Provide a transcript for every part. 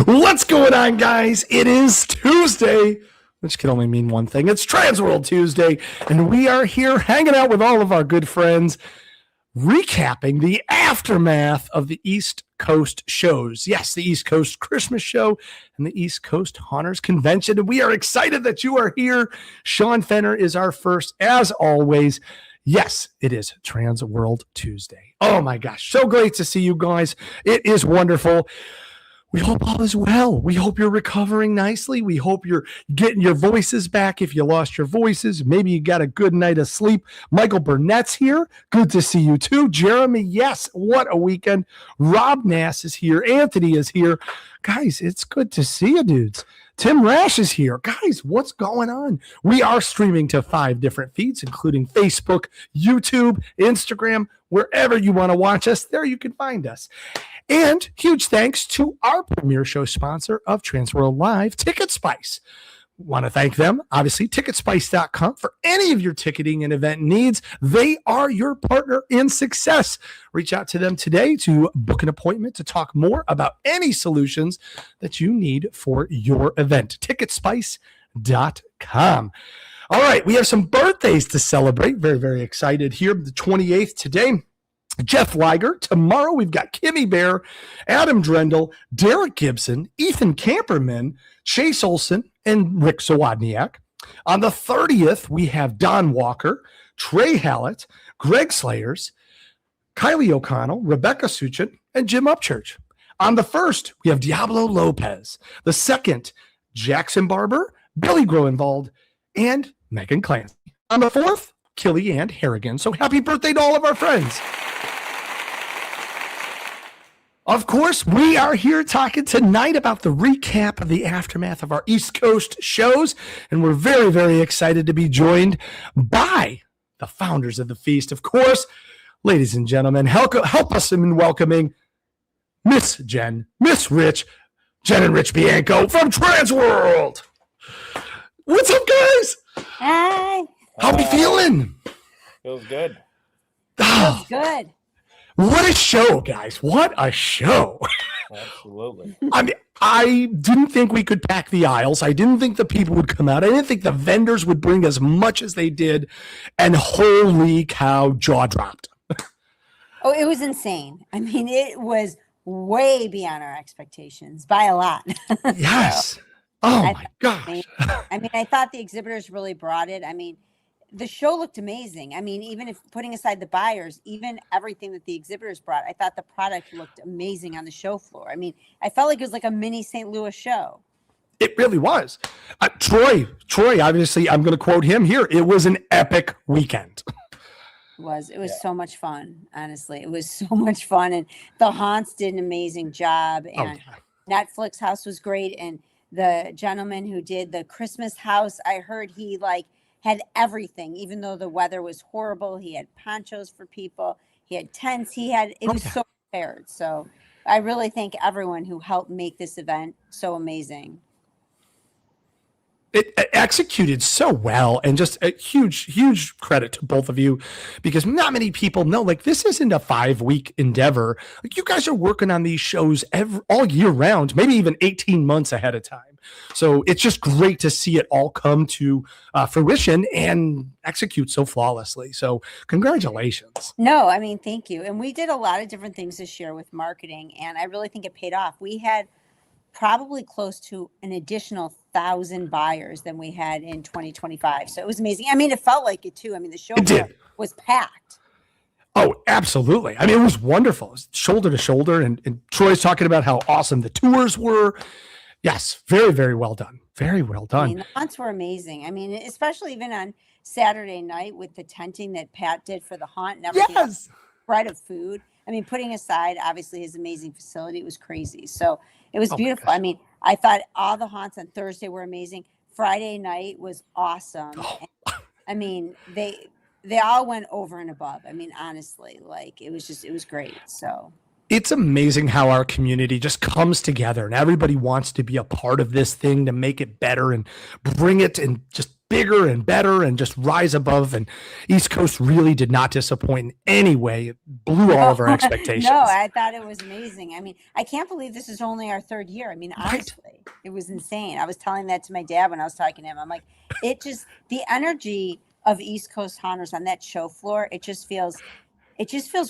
What's going on, guys? It is Tuesday, which can only mean one thing. It's TransWorld Tuesday, and we are here hanging out with all of our good friends, recapping the aftermath of the East Coast shows. Yes, the East Coast Christmas show and the East Coast Haunters Convention. And we are excited that you are here. Sean Fenner is our first, as always. Yes, it is TransWorld Tuesday. Oh my gosh, so great to see you guys. It is wonderful. We hope all is well. We hope you're recovering nicely. We hope you're getting your voices back if you lost your voices. Maybe you got a good night of sleep. Michael Burnett's here. Good to see you too. Jeremy, yes, what a weekend. Rob Nass is here. Anthony is here. Guys, it's good to see you, dudes. Tim Rash is here. Guys, what's going on? We are streaming to 5 different feeds, including Facebook, YouTube, Instagram, wherever you want to watch us. There you can find us. And huge thanks to our premier show sponsor of TransWorld Live, Ticket Spice. Want to thank them, obviously, ticketspice.com for any of your ticketing and event needs. They are your partner in success. Reach out to them today to book an appointment to talk more about any solutions that you need for your event. Ticketspice.com. All right, we have some birthdays to celebrate. Very, very excited here. The 28th today. Jeff Liger. Tomorrow we've got Kimmy Bear, Adam Drendel, Derek Gibson, Ethan Camperman, Chase Olson, and Rick Zawodniak. On the 30th, we have Don Walker, Trey Hallett, Greg Slayers, Kylie O'Connell, Rebecca Suchin, and Jim Upchurch. On the 1st, we have Diablo Lopez. The 2nd, Jackson Barber, Billy Groenwald, and Megan Clancy. On the 4th, Killy and Harrigan. So happy birthday to all of our friends. Of course, we are here talking tonight about the recap of the aftermath of our East Coast shows, and we're very, very excited to be joined by the founders of the feast. Of course, ladies and gentlemen, help us in welcoming Miss Jen, Miss Rich, Jen and Rich Bianco from TransWorld. What's up, guys? Hi. How we feeling? Feels good. Oh, Feels good. what a show, guys. What a show. Absolutely. I mean, I didn't think we could pack the aisles. I didn't think the people would come out. I didn't think the vendors would bring as much as they did. And holy cow, jaw dropped. Oh, it was insane. I mean, it was way beyond our expectations by a lot. Yes. Oh, my gosh. I mean, I thought the exhibitors really brought it. I mean, the show looked amazing. I mean, even if putting aside the buyers, even everything that the exhibitors brought, I thought the product looked amazing on the show floor. I mean, I felt like it was like a mini St. Louis show. It really was. Troy, obviously, I'm going to quote him here. It was an epic weekend. It was so much fun. Honestly, it was so much fun. And the Haunts did an amazing job. And Netflix House was great. And the gentleman who did the Christmas house, I heard he had everything, even though the weather was horrible. He had ponchos for people. He had tents. It was so prepared. So I really thank everyone who helped make this event so amazing. It executed so well, and just a huge credit to both of you, because not many people know, like, this isn't a 5-week endeavor. Like, you guys are working on these shows all year round, maybe even 18 months ahead of time. So it's just great to see it all come to fruition and execute so flawlessly. So congratulations. No, I mean, thank you. And we did a lot of different things this year with marketing, and I really think it paid off. We had probably close to an additional 1,000 buyers than we had in 2025. So it was amazing. I mean, it felt like it too. I mean, the show was packed. Oh, absolutely. I mean, it was wonderful. It was shoulder to shoulder. And Troy's talking about how awesome the tours were. Yes, very, very well done. Very well done. I mean, the haunts were amazing. I mean, especially even on Saturday night with the tenting that Pat did for the haunt and everything. Yes. Spread of food. I mean, putting aside, obviously, his amazing facility, it was crazy. So it was beautiful. I mean, I thought all the haunts on Thursday were amazing. Friday night was awesome. Oh. I mean, they all went over and above. I mean, honestly, like, it was great. So it's amazing how our community just comes together and everybody wants to be a part of this thing to make it better and bring it and just bigger and better and just rise above. And East Coast really did not disappoint in any way. It blew all of our expectations. No, I thought it was amazing. I mean, I can't believe this is only our third year. I mean, honestly, it was insane. I was telling that to my dad when I was talking to him. I'm like, the energy of East Coast Haunters on that show floor, it just feels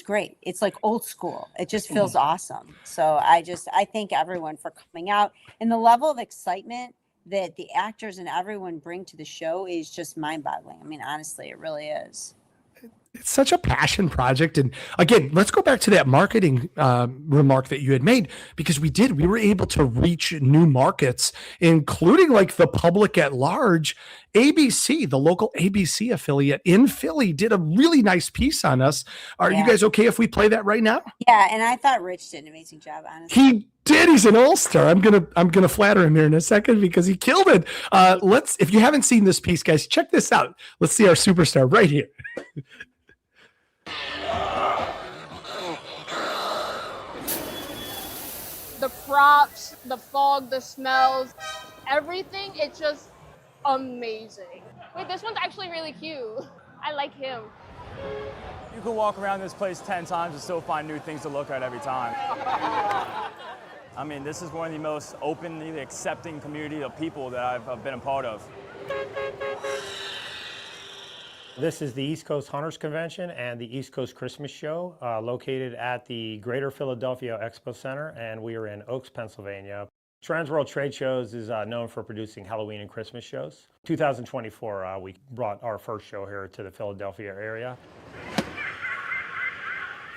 great. It's like old school. It just feels awesome. So I thank everyone for coming out, and the level of excitement that the actors and everyone bring to the show is just mind-boggling. I mean, honestly, it really is. It's such a passion project. And again, let's go back to that marketing remark that you had made, because we were able to reach new markets, including like the public at large. ABC, the local ABC affiliate in Philly, did a really nice piece on us. Are you guys okay if we play that right now? Yeah, and I thought Rich did an amazing job, honestly. He did. He's an all-star. I'm gonna flatter him here in a second because he killed it. If you haven't seen this piece, guys, check this out. Let's see our superstar right here. The props, the fog, the smells, everything, it's just amazing. Wait, this one's actually really cute. I like him. You can walk around this place 10 times and still find new things to look at every time. I mean, this is one of the most openly accepting community of people that I've been a part of. This is the East Coast Hunters Convention and the East Coast Christmas Show, located at the Greater Philadelphia Expo Center, and we are in Oaks, Pennsylvania. TransWorld Trade Shows is known for producing Halloween and Christmas shows. 2024, we brought our first show here to the Philadelphia area.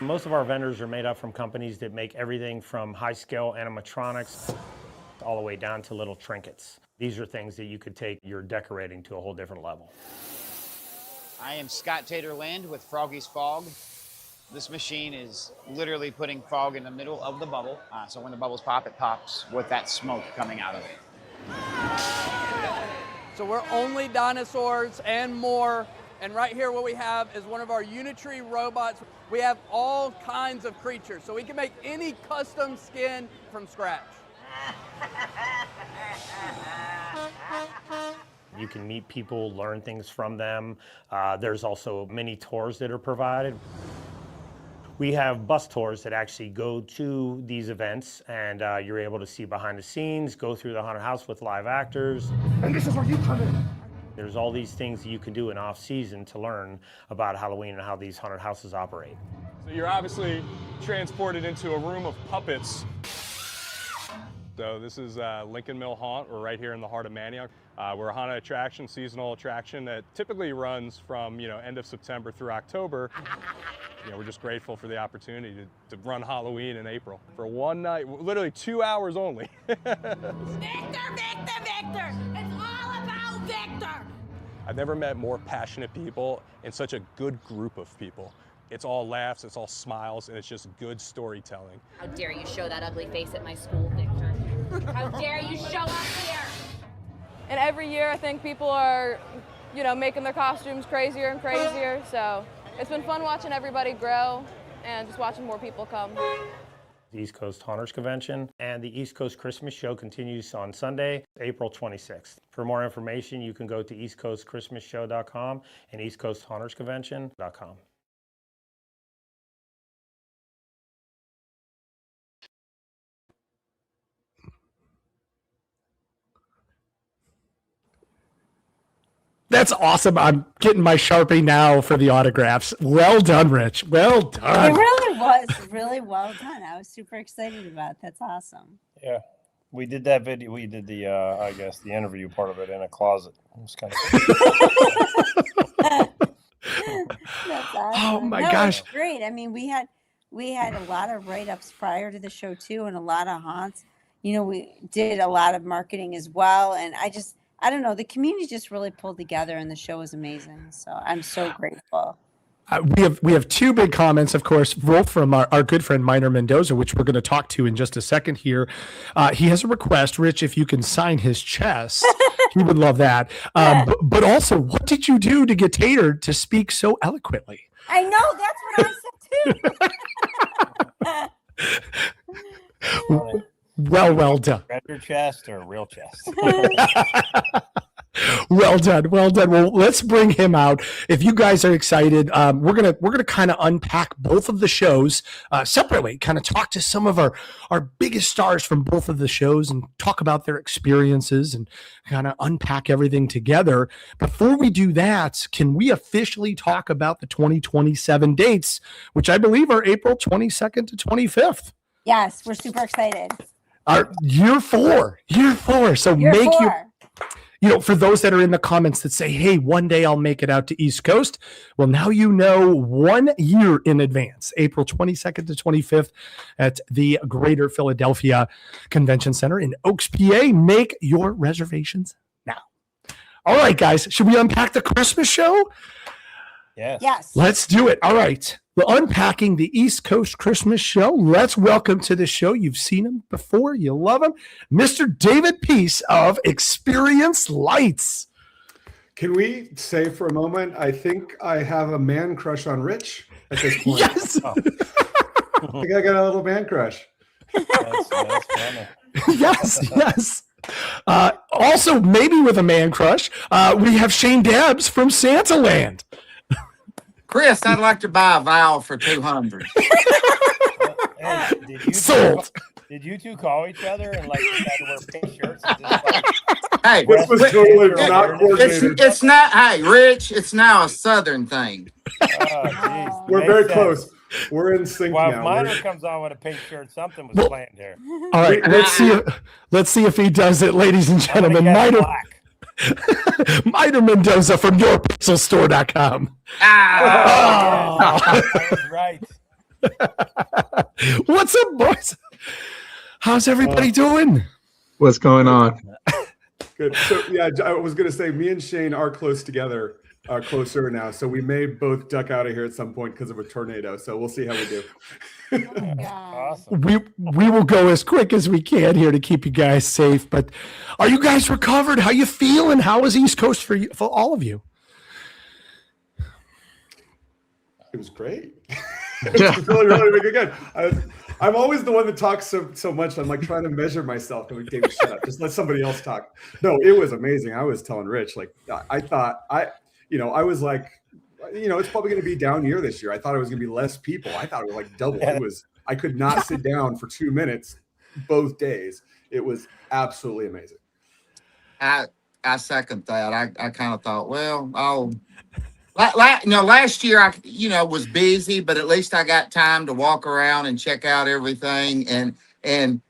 Most of our vendors are made up from companies that make everything from high-scale animatronics all the way down to little trinkets. These are things that you could take your decorating to a whole different level. I am Scott Taterland with Froggy's Fog. This machine is literally putting fog in the middle of the bubble. So when the bubbles pop, it pops with that smoke coming out of it. So we're only dinosaurs and more. And right here what we have is one of our Unitree robots. We have all kinds of creatures, so we can make any custom skin from scratch. You can meet people, learn things from them. There's also mini tours that are provided. We have bus tours that actually go to these events, and you're able to see behind the scenes, go through the haunted house with live actors. And this is where you come in. There's all these things that you can do in off-season to learn about Halloween and how these haunted houses operate. So you're obviously transported into a room of puppets. So this is Lincoln Mill Haunt. We're right here in the heart of Manioc. We're a haunted attraction, seasonal attraction that typically runs from end of September through October. We're just grateful for the opportunity to run Halloween in April for one night, literally 2 hours only. Victor, Victor, Victor! It's all about Victor! I've never met more passionate people and such a good group of people. It's all laughs, it's all smiles, and it's just good storytelling. How dare you show that ugly face at my school, Victor? How dare you show up here? And every year I think people are, making their costumes crazier and crazier. So it's been fun watching everybody grow and just watching more people come. The East Coast Haunters Convention and the East Coast Christmas Show continues on Sunday, April 26th. For more information, you can go to eastcoastchristmasshow.com and eastcoasthaunters.convention.com. That's awesome. I'm getting my Sharpie now for the autographs. Well done, Rich. Well done. It really was really well done. I was super excited about it. That's awesome. Yeah. We did that video. We did the, I guess, the interview part of it in a closet. It was kind of. That's awesome. Oh my No, gosh. it's great. I mean, we had a lot of write-ups prior to the show too, and a lot of haunts. We did a lot of marketing as well, and I don't know, the community just really pulled together, and the show was amazing. So I'm so grateful. We have two big comments, of course, both from our good friend Miner Mendoza, which we're going to talk to in just a second here. He has a request, Rich, if you can sign his chest, he would love that. But also, what did you do to get Tater to speak so eloquently? I know, that's what I said too. Well done. Treasure chest or real chest? Well done, well done. Well, let's bring him out. If you guys are excited, we're gonna kind of unpack both of the shows separately. Kind of talk to some of our biggest stars from both of the shows and talk about their experiences and kind of unpack everything together. Before we do that, can we officially talk about the 2027 dates, which I believe are April 22nd to 25th? Yes, we're super excited. Our year four. So Year make four. your. For those that are in the comments that say, hey, one day I'll make it out to East Coast. Well, now you know 1 year in advance, April 22nd to 25th at the Greater Philadelphia Convention Center in Oaks, PA. Make your reservations now. All right, guys, should we unpack the Christmas show? Yes. Let's do it. All right. We're unpacking the East Coast Christmas show. Let's welcome to the show. You've seen him before. You love him. Mr. David Peace of Experience Lights. Can we say for a moment, I think I have a man crush on Rich at this point. Yes. I think I got a little man crush. That's funny. Yes. Also, maybe with a man crush, we have Shane Dabbs from Santa Land. Chris, I'd like to buy a vowel for 200. Hey, Sold. Did you two call each other and like decide to wear pink shirts? And just, like, Hey, This was totally not coordinated. it's not, hey, Rich, it's now a Southern thing. oh, geez. We're Makes very sense. close. We're in sync Well, if now. Miner We're- comes on with a pink shirt, something was planned here. All right, let's see if he does it, ladies and I'm gonna gentlemen. guess Miter, black. Miter Mendoza from yourpixelstore.com. Ah, I was right. What's up, boys? How's everybody doing? What's going on? Good. So yeah, I was gonna say me and Shane are close together, closer now. So we may both duck out of here at some point because of a tornado. So we'll see how we do. Awesome. We will go as quick as we can here to keep you guys safe. But are you guys recovered? How you feeling? How is East Coast for you, for all of you? It was great. It was really good. I'm always the one that talks so much. I'm like trying to measure myself. I'm like, David, shut up. Just let somebody else talk. No, it was amazing. I was telling Rich, like, I thought I was like, it's probably going to be down year this year. I thought it was going to be less people. I thought it was like double. It was. I could not sit down for 2 minutes both days. It was absolutely amazing. I second that. I kind of thought, well, last year I was busy, but at least I got time to walk around and check out everything. And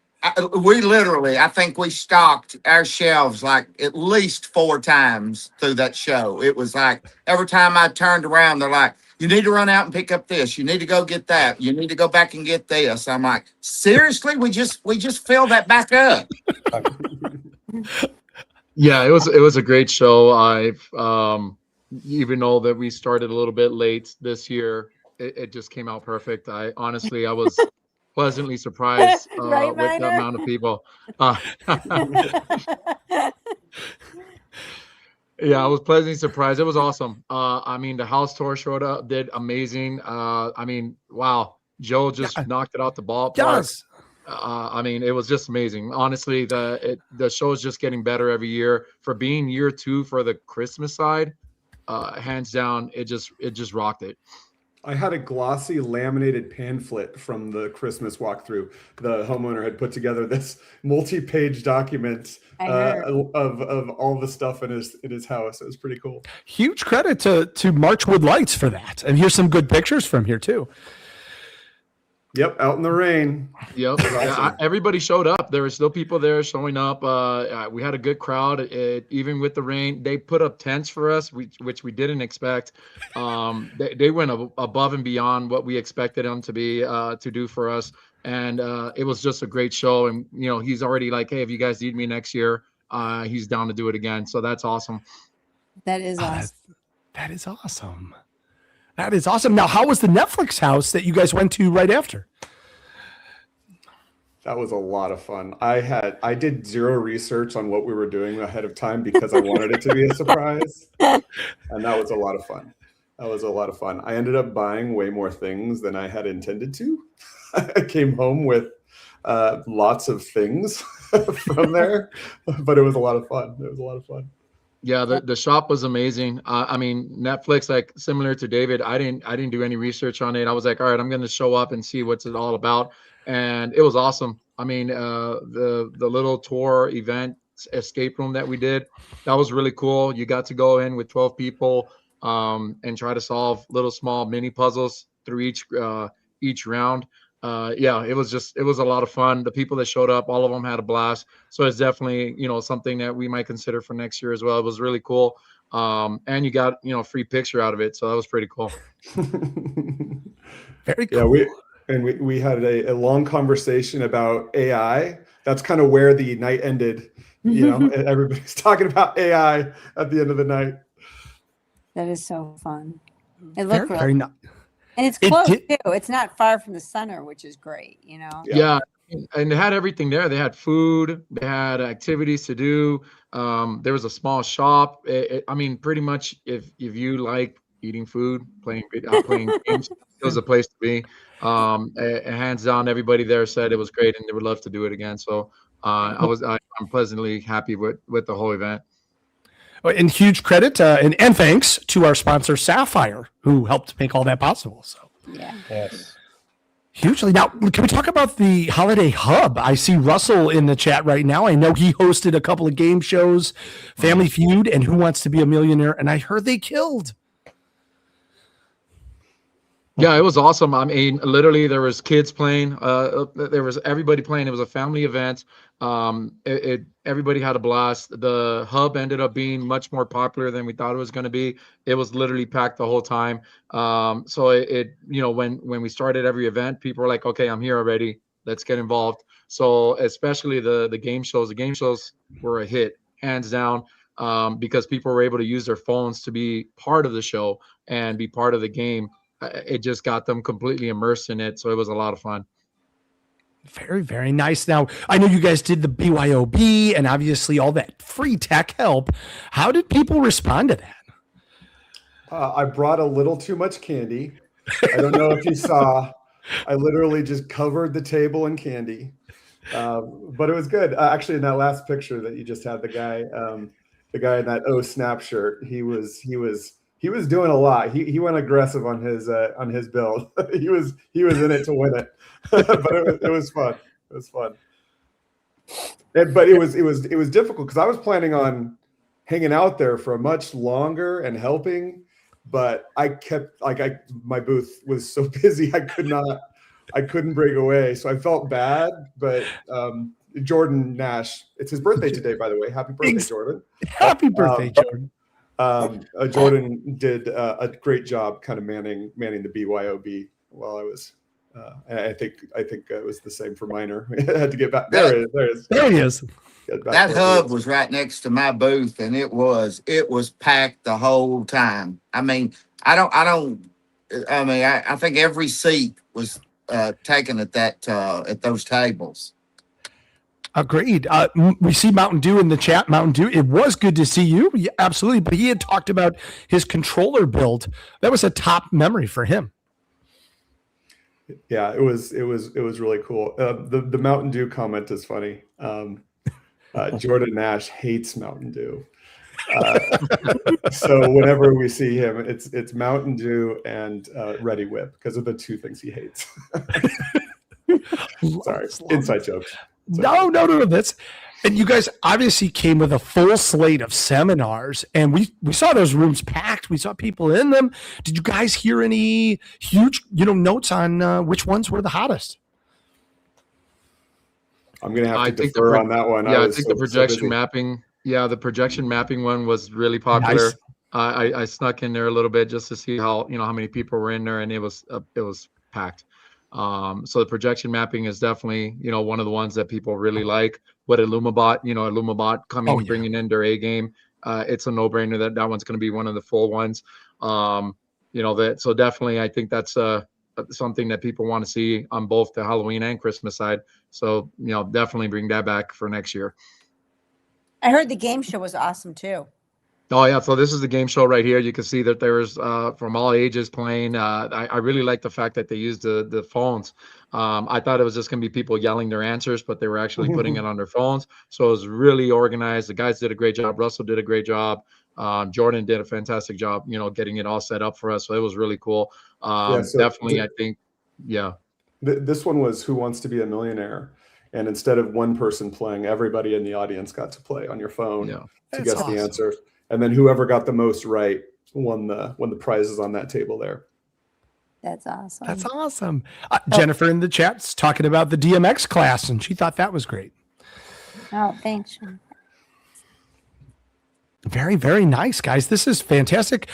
we literally, I think we stocked our shelves like at least 4 times through that show. It was like every time I turned around, they're like, you need to run out and pick up this. You need to go get that. You need to go back and get this. I'm like, seriously? We just filled that back up. Yeah, it was a great show. I've even though that we started a little bit late this year, it just came out perfect. I was pleasantly surprised Right, with the Miner? amount of people. Yeah, I was pleasantly surprised. It was awesome. The house tour showed up, did amazing. Wow, Joe just knocked it out the ballpark. Yes. It was just amazing. Honestly, the show is just getting better every year. For being year 2 for the Christmas side, hands down, it just rocked it. I had a glossy laminated pamphlet from the Christmas walkthrough. The homeowner had put together this multi-page document of all the stuff in his house. It was pretty cool. Huge credit to Marchwood Lights for that. And here's some good pictures from here too. Yep, out in the rain. Yep. Awesome. Everybody showed up. There were still people there showing up. We had a good crowd. Even with the rain, they put up tents for us, which we didn't expect. They went above and beyond what we expected them to be to do for us. And it was just a great show. And he's already like, hey, if you guys need me next year, he's down to do it again. So that's awesome. That is awesome. That is awesome. That is awesome. Now, how was the Netflix house that you guys went to right after? That was a lot of fun. I did zero research on what we were doing ahead of time because I wanted it to be a surprise. And that was a lot of fun. I ended up buying way more things than I had intended to. I came home with lots of things from there, but it was a lot of fun. Yeah, the shop was amazing. I mean, Netflix, like similar to David, I didn't do any research on it. I was like, all right, I'm going to show up and see what's it all about, and it was awesome. I mean, the little tour event escape room that we did, that was really cool. You got to go in with 12 people, and try to solve little small mini puzzles through each round. Yeah, it was a lot of fun. The people that showed up, all of them had a blast. So it's definitely, something that we might consider for next year as well. It was really cool. And you got, a free picture out of it. So that was pretty cool. Very cool. Yeah, we had a long conversation about AI. That's kind of where the night ended. Everybody's talking about AI at the end of the night. That is so fun. It looked very nice. And it's close too. It's not far from the center, which is great, Yeah. And they had everything there. They had food, they had activities to do. There was a small shop. I mean, pretty much if you like eating food, playing games, it was a place to be. Hands down, everybody there said it was great and they would love to do it again. So I'm pleasantly happy with the whole event. And huge credit and thanks to our sponsor Sapphire, who helped make all that possible. So Yes. Hugely. Now, can we talk about the Holiday Hub? I see Russell in the chat right now. I know he hosted a couple of game shows, Family Feud and Who Wants to Be a Millionaire, and I heard they killed. Yeah, it was awesome. I mean, literally, there was kids playing. There was everybody playing. It was a family event. Everybody had a blast. The hub ended up being much more popular than we thought it was going to be. It was literally packed the whole time. So when we started every event, people were like, "Okay, I'm here already. Let's get involved." So especially the game shows. The game shows were a hit, hands down, because people were able to use their phones to be part of the show and be part of the game. It just got them completely immersed in it. So it was a lot of fun. Very, very nice. Now, I know you guys did the BYOB and obviously all that free tech help. How did people respond to that? I brought a little too much candy. I don't know if you saw. I literally just covered the table in candy. But it was good. Actually, in that last picture that you just had, the guy in that snap shirt, he was doing a lot. He went aggressive on his build. he was in it to win it. But it was fun. It was fun. But it was difficult because I was planning on hanging out there for much longer and helping, but I kept my booth was so busy I couldn't break away. So I felt bad, but Jordan Nash, it's his birthday today, by the way. Happy birthday, Jordan. Happy birthday, Jordan. Jordan did a great job kind of manning the BYOB while I was I think it was the same for Minor. I had to get back. There he is. That hub was right next to my booth, and it was packed the whole time. I mean, I think every seat was taken at those tables. Agreed. We see Mountain Dew in the chat. Mountain Dew, it was good to see you. Yeah, absolutely. But he had talked about his controller build. That was a top memory for him. Yeah, it was really cool. The Mountain Dew comment is funny. Jordan Nash hates Mountain Dew. So whenever we see him, it's Mountain Dew and Ready Whip because of the two things he hates. Sorry, inside jokes. No. That's, and you guys obviously came with a full slate of seminars, and we saw those rooms packed. We saw people in them. Did you guys hear any huge, notes on which ones were the hottest? I'm gonna have to defer on that one. Yeah, I think the projection mapping. Yeah, the projection mapping one was really popular. Nice. I snuck in there a little bit just to see how many people were in there, and it was packed. So the projection mapping is definitely, one of the ones that people really like. What Illumabot coming, bringing in their A game. It's a no-brainer that one's going to be one of the full ones. So definitely, I think that's something that people want to see on both the Halloween and Christmas side. So, definitely bring that back for next year. I heard the game show was awesome too. Oh yeah, so this is the game show right here. You can see that there's from all ages playing. I really like the fact that they used the phones. I thought it was just gonna be people yelling their answers, but they were actually putting it on their phones. So it was really organized. The guys did a great job. Russell did a great job. Jordan did a fantastic job, getting it all set up for us. So it was really cool. Yeah, so Definitely, I think, yeah. This one was Who Wants to Be a Millionaire, and instead of one person playing, everybody in the audience got to play on your phone to That's guess awesome. the answer, and then whoever got the most right won the prizes on that table there. That's awesome. That's awesome. Jennifer in the chat's talking about the DMX class, and she thought that was great. Oh, thanks, Sean. Very, very nice, guys. This is fantastic.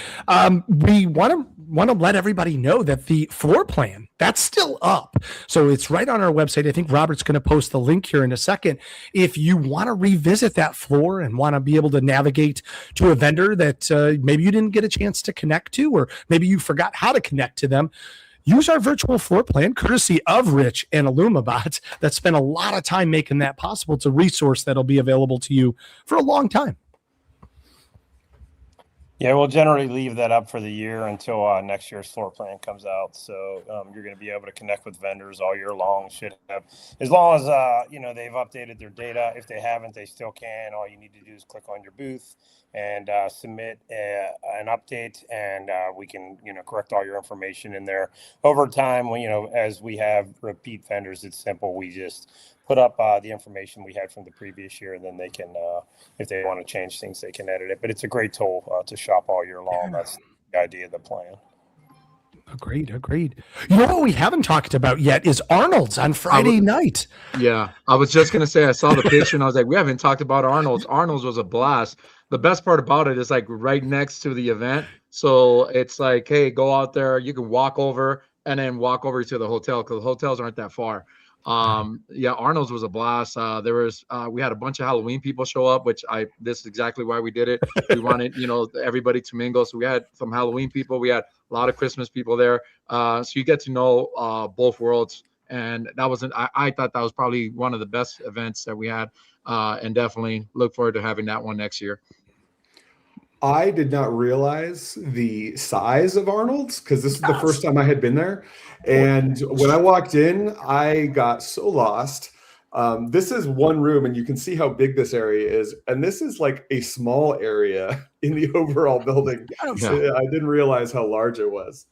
We want to let everybody know that the floor plan, that's still up. So it's right on our website. I think Robert's going to post the link here in a second. If you want to revisit that floor and want to be able to navigate to a vendor that maybe you didn't get a chance to connect to, or maybe you forgot how to connect to them, use our virtual floor plan, courtesy of Rich and IllumaBot, that spent a lot of time making that possible. It's a resource that'll be available to you for a long time. Yeah, we'll generally leave that up for the year until next year's floor plan comes out. So you're going to be able to connect with vendors all year long. Should have, as long as they've updated their data. If they haven't, they still can. All you need to do is click on your booth and submit an update, and we can correct all your information in there. Over time, as we have repeat vendors, it's simple. We just put up the information we had from the previous year, and then they can, if they want to change things, they can edit it. But it's a great tool to shop all year long. That's the idea of the plan. Agreed. You know what we haven't talked about yet is Arnold's on Friday night. Yeah, I was just gonna say I saw the picture and I was like, we haven't talked about Arnold's. Arnold's was a blast. The best part about it is like right next to the event, so it's like, hey, go out there. You can walk over and then walk over to the hotel because the hotels aren't that far. Yeah, Arnold's was a blast. We had a bunch of Halloween people show up, this is exactly why we did it. We wanted everybody to mingle, so we had some Halloween people, we had a lot of Christmas people there, so you get to know both worlds, and that was I thought that was probably one of the best events that we had, and definitely look forward to having that one next year. I did not realize the size of Arnold's because this is the first time I had been there. And when I walked in, I got so lost. This is one room, and you can see how big this area is. And this is like a small area in the overall building. So I didn't realize how large it was.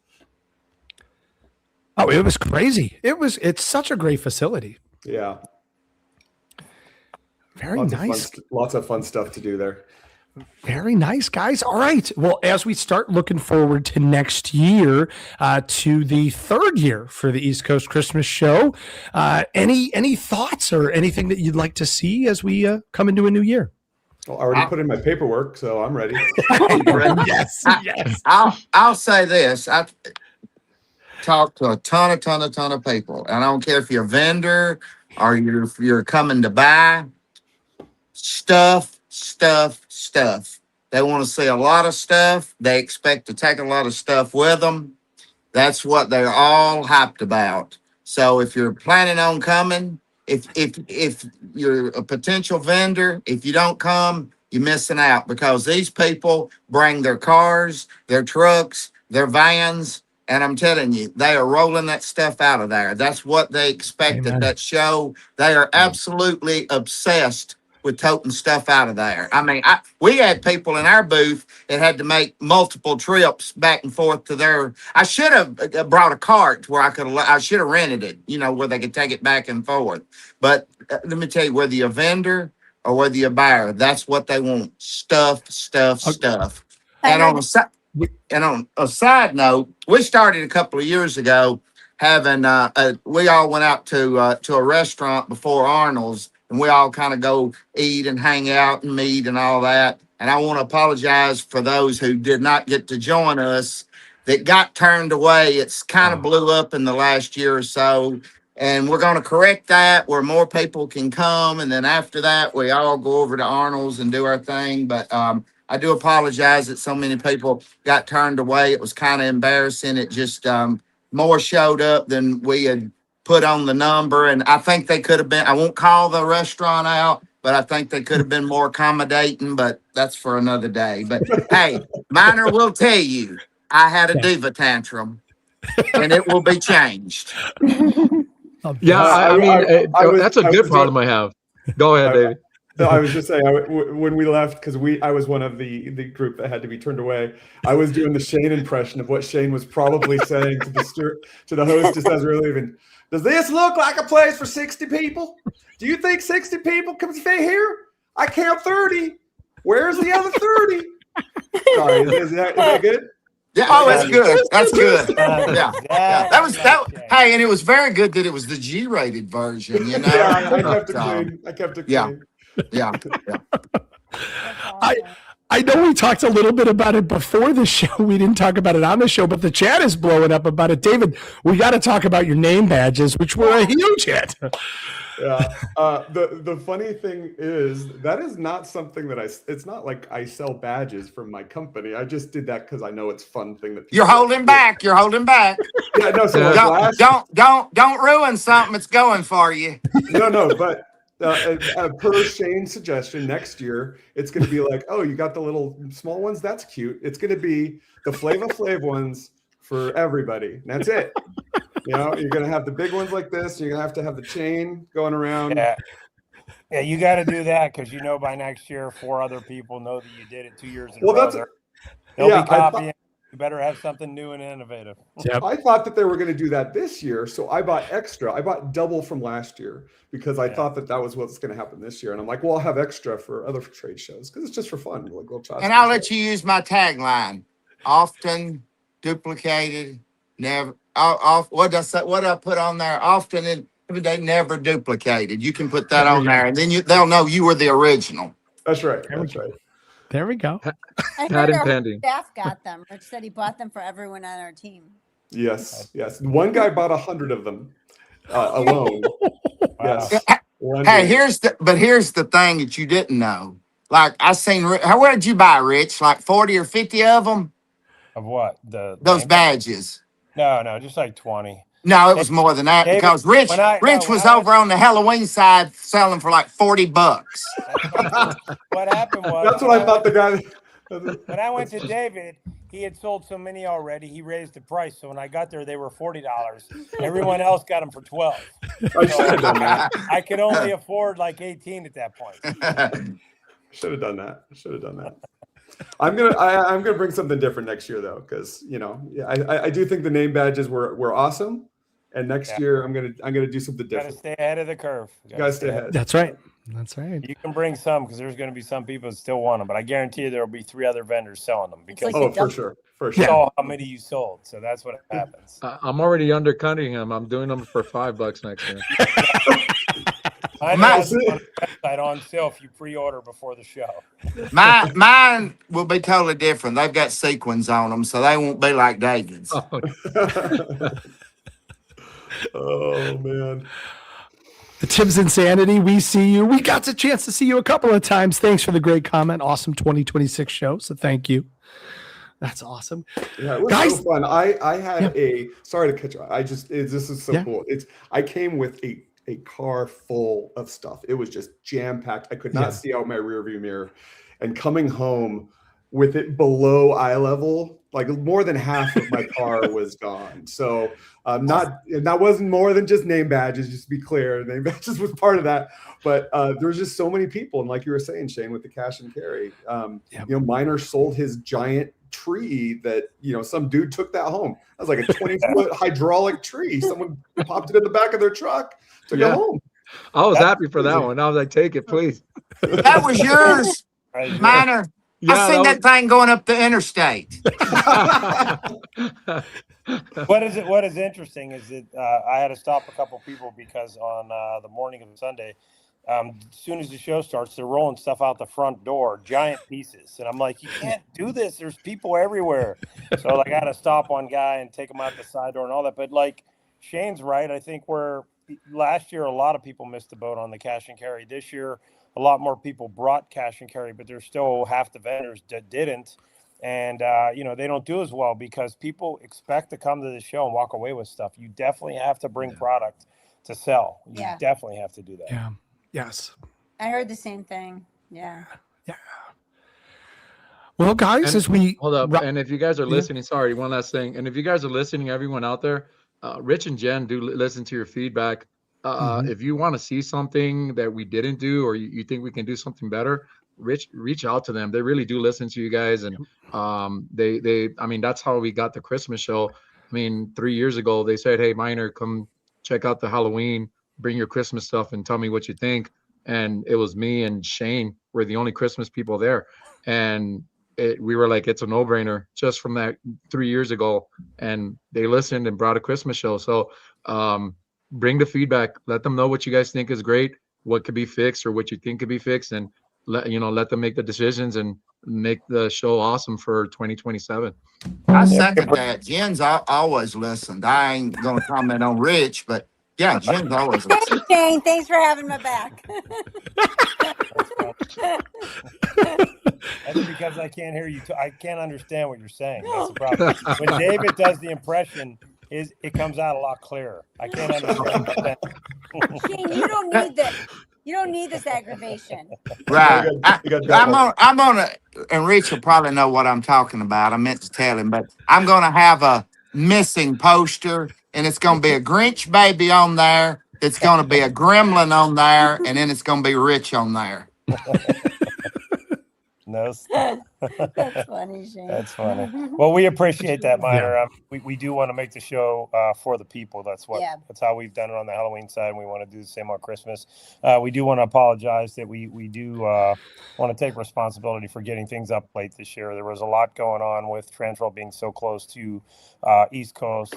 Oh, it was crazy. It's such a great facility. Yeah. Very nice. Lots of fun stuff to do there. Very nice, guys. All right. Well, as we start looking forward to next year, to the third year for the East Coast Christmas Show, any thoughts or anything that you'd like to see as we come into a new year? Well, I already put in my paperwork, so I'm ready. Yes. I'll say this. I talked to a ton of people, and I don't care if you're a vendor or you're coming to buy stuff. They want to see a lot of stuff. They expect to take a lot of stuff with them. That's what they're all hyped about. So if you're planning on coming, if you're a potential vendor, if you don't come, you're missing out, because these people bring their cars, their trucks, their vans, and I'm telling you, they are rolling that stuff out of there. That's what they expect at that show. They are absolutely obsessed with toting stuff out of there. I mean, we had people in our booth that had to make multiple trips back and forth to their. I should have brought a cart where I should have rented it, where they could take it back and forth. But let me tell you, whether you're a vendor or whether you're a buyer, that's what they want: stuff. And on a side note, we started a couple of years ago having. We all went out to a restaurant before Arnold's. And we all kind of go eat and hang out and meet and all that. And I want to apologize for those who did not get to join us that got turned away. It's kind of blew up in the last year or so. And we're going to correct that where more people can come. And then after that, we all go over to Arnold's and do our thing. But I do apologize that so many people got turned away. It was kind of embarrassing. It just more showed up than we had put on the number, and I think they could have been. I won't call the restaurant out, but I think they could have been more accommodating, but that's for another day. But hey, Miner will tell you I had a diva tantrum and it will be changed. Yeah, I mean, that's a good problem I have. Go ahead, David. No, I was just saying, when we left, because I was one of the group that had to be turned away. I was doing the Shane impression of what Shane was probably saying to the hostess as we were leaving. Does this look like a place for 60 people? Do you think 60 people can fit here? I count 30. Where's the other 30? Sorry, is that good? Yeah, oh, that's good. That's good. Yeah. That was. Hey, and it was very good that it was the G-rated version. You know. Yeah, I kept it clean. I kept it clean. Yeah. I know we talked a little bit about it before the show. We didn't talk about it on the show, but the chat is blowing up about it. David, we got to talk about your name badges, which were a huge hit. Yeah. The funny thing is that is not something that it's not like I sell badges from my company. I just did that because I know it's a fun thing that you're holding back. You're holding back. Yeah, no, so don't ruin something that's going for you. No, but per Shane's suggestion, next year it's going to be like, oh, you got the little small ones. That's cute. It's going to be the Flava Flav ones for everybody. And that's it. You know, you're going to have the big ones like this. You're going to have the chain going around. Yeah, you got to do that because by next year, 4 other people know that you did it 2 years in a row. They'll be copying. You better have something new and innovative. Yep. I thought that they were going to do that this year, so I bought extra. I bought double from last year because I thought that was what's going to happen this year. And I'm like, well, I'll have extra for other trade shows because it's just for fun. And I'll let you use my tagline: often duplicated, never. What did I say? What did I put on there? Often and they never duplicated. You can put that on there, and then they'll know you were the original. That's right. That's right. There we go. I heard our staff got them. Rich said he bought them for everyone on our team. Yes. One guy bought 100 of them alone. Yes. Hey, here's the thing that you didn't know. Like I seen, where did you buy, Rich? Like 40 or 50 of them? Of what? Those badges. No, just like 20. No, it was more than that, David, because Rich was over on the Halloween side selling for like $40. What happened was that's what I thought the guy. When I went to David, he had sold so many already. He raised the price, so when I got there, they were $40. Everyone else got them for $12. I could only afford like 18 at that point. Should have done that. I'm gonna bring something different next year though, because I do think the name badges were awesome, and next year I'm gonna do something different. Gotta stay ahead of the curve. Gotta stay ahead. That's right. You can bring some because there's going to be some people that still want them, but I guarantee you there will be 3 other vendors selling them because for sure. You saw how many you sold, so that's what happens. I'm already undercutting him. I'm doing them for $5 next year. I know it's on the website on sale if you pre-order before the show. Mine will be totally different. They've got sequins on them, so they won't be like David's. Oh man. Tim's Insanity, we see you. We got the chance to see you a couple of times. Thanks for the great comment. Awesome 2026 show. So thank you. That's awesome. Yeah, it was so fun. I had sorry to cut you off. This is so cool. I came with a car full of stuff. It was just jam-packed. I could not see out my rear view mirror. And coming home with it below eye level, like more than half of my car was gone. So that wasn't more than just name badges, just to be clear. Name badges was part of that. But there was just so many people. And like you were saying, Shane, with the cash and carry, Miner sold his giant tree that, some dude took that home. That was like a 20-foot hydraulic tree. Someone popped it in the back of their truck, took it home. I was happy for that one. I was like, take it, please. That was yours, Miner. Yeah, I seen that thing going up the interstate. What is interesting is that I had to stop a couple people because on the morning of Sunday, as soon as the show starts, they're rolling stuff out the front door, giant pieces. And I'm like, you can't do this. There's people everywhere. So I got to stop one guy and take him out the side door and all that. But like Shane's right. I think last year, a lot of people missed the boat on the cash and carry. This year, a lot more people brought cash and carry, but there's still half the vendors that didn't. And, they don't do as well because people expect to come to the show and walk away with stuff. You definitely have to bring product to sell. You definitely have to do that. Yeah. Yes. I heard the same thing. Yeah. Well, guys, And as we hold up, and if you guys are Yeah. listening, sorry, one last thing. And if you guys are listening, everyone out there, Rich and Jen do listen to your feedback. Mhm. If you want to see something that we didn't do, or you think we can do something better, reach out to them. They really do listen to you guys, and I mean, that's how we got the Christmas show. I mean, 3 years ago, they said, "Hey, Minor, come check out the Halloween, bring your Christmas stuff, and tell me what you think." And it was me and Shane were the only Christmas people there, and we were like, it's a no-brainer just from that 3 years ago, and they listened and brought a Christmas show. So bring the feedback, let them know what you guys think is great, what could be fixed, or what you think could be fixed, and let them make the decisions and make the show awesome for 2027. I second that. Jen's always listened. I ain't gonna comment on Rich, but yeah, Jen's always listened. Thanks, Shane. Thanks for having my back. That's because I can't hear you. I can't understand what you're saying. That's the problem. When David does the impression, it comes out a lot clearer. I can't understand. Shane, you don't need this. You don't need this aggravation. Right. I'm gonna, and Rich will probably know what I'm talking about. I meant to tell him, but I'm gonna have a missing poster, and it's gonna be a Grinch baby on there. It's gonna be a gremlin on there, and then it's gonna be Rich on there. No. That's funny, Shane. That's funny. Well, we appreciate that, Minor. We do want to make the show for the people. That's how we've done it on the Halloween side, and we want to do the same on Christmas. We do want to apologize that we do want to take responsibility for getting things up late this year. There was a lot going on with TransWorld being so close to East Coast,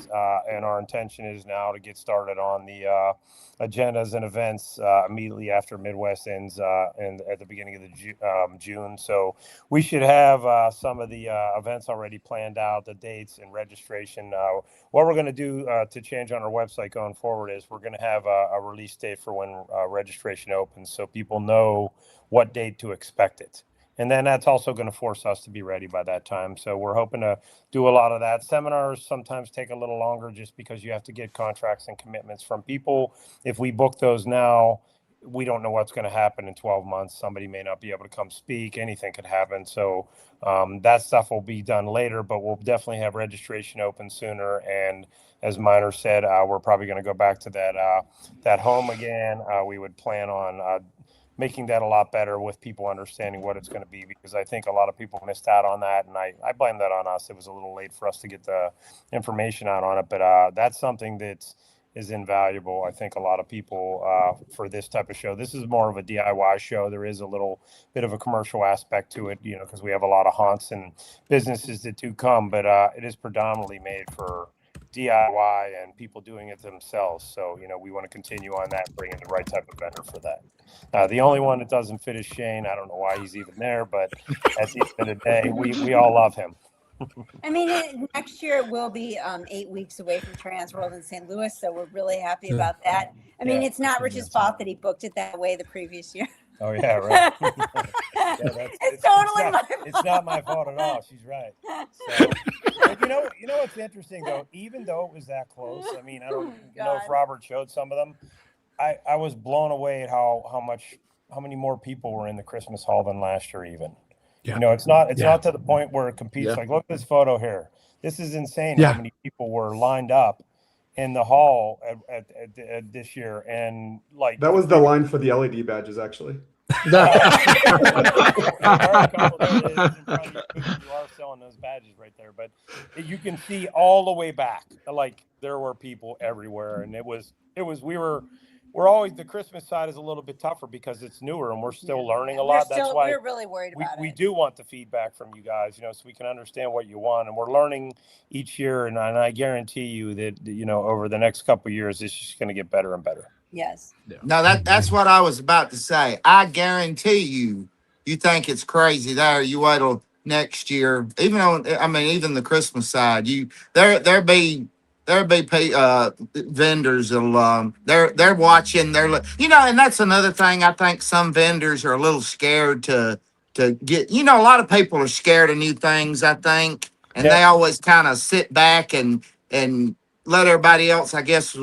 and our intention is now to get started on the agendas and events immediately after Midwest ends and at the beginning of the June. So we should have some of the events already planned out, the dates and registration. What we're going to do to change on our website going forward is we're going to have a release date for when registration opens, so people know what date to expect it. And then that's also going to force us to be ready by that time. So we're hoping to do a lot of that. Seminars sometimes take a little longer just because you have to get contracts and commitments from people. If we book those now, we don't know what's going to happen in 12 months. Somebody may not be able to come speak. Anything could happen. So that stuff will be done later, but we'll definitely have registration open sooner. And as Minor said, we're probably going to go back to that home again. We would plan on making that a lot better with people understanding what it's going to be, because I think a lot of people missed out on that, and I blame that on us. It was a little late for us to get the information out on it, but that's something that is invaluable. I think a lot of people for this type of show. This is more of a DIY show. There is a little bit of a commercial aspect to it, because we have a lot of haunts and businesses that do come, but it is predominantly made for DIY and people doing it themselves. So, we want to continue on that, bringing the right type of vendor for that. The only one that doesn't fit is Shane. I don't know why he's even there, but at the end of the day, we all love him. I mean, next year it will be 8 weeks away from TransWorld in St. Louis, so we're really happy about that. I mean, it's not Rich's fault that he booked it that way the previous year. Oh yeah, right. It's totally my fault. It's not my fault at all. She's right. So, but you know what's interesting though? Even though it was that close, I mean, I don't know if Robert showed some of them. I was blown away at how many more people were in the Christmas hall than last year even. Yeah. It's not to the point where it competes. Like, look at this photo here. This is insane how many people were lined up in the hall at this year. And like, that was the line for the LED badges, actually. You are selling those badges right there, but you can see all the way back. Like, there were people everywhere, and we're always, the Christmas side is a little bit tougher because it's newer and we're still learning a lot. That's why we're really worried about we do want the feedback from you guys, so we can understand what you want, and we're learning each year. And I guarantee you that, over the next couple of years, it's just going to get better and better. Yes. Yeah. No, that's what I was about to say. I guarantee you think it's crazy there. You wait till next year, even the Christmas side, there'll be vendors that'll they're watching, and that's another thing. I think some vendors are a little scared to get, a lot of people are scared of new things, I think, and they always kind of sit back and let everybody else, I guess,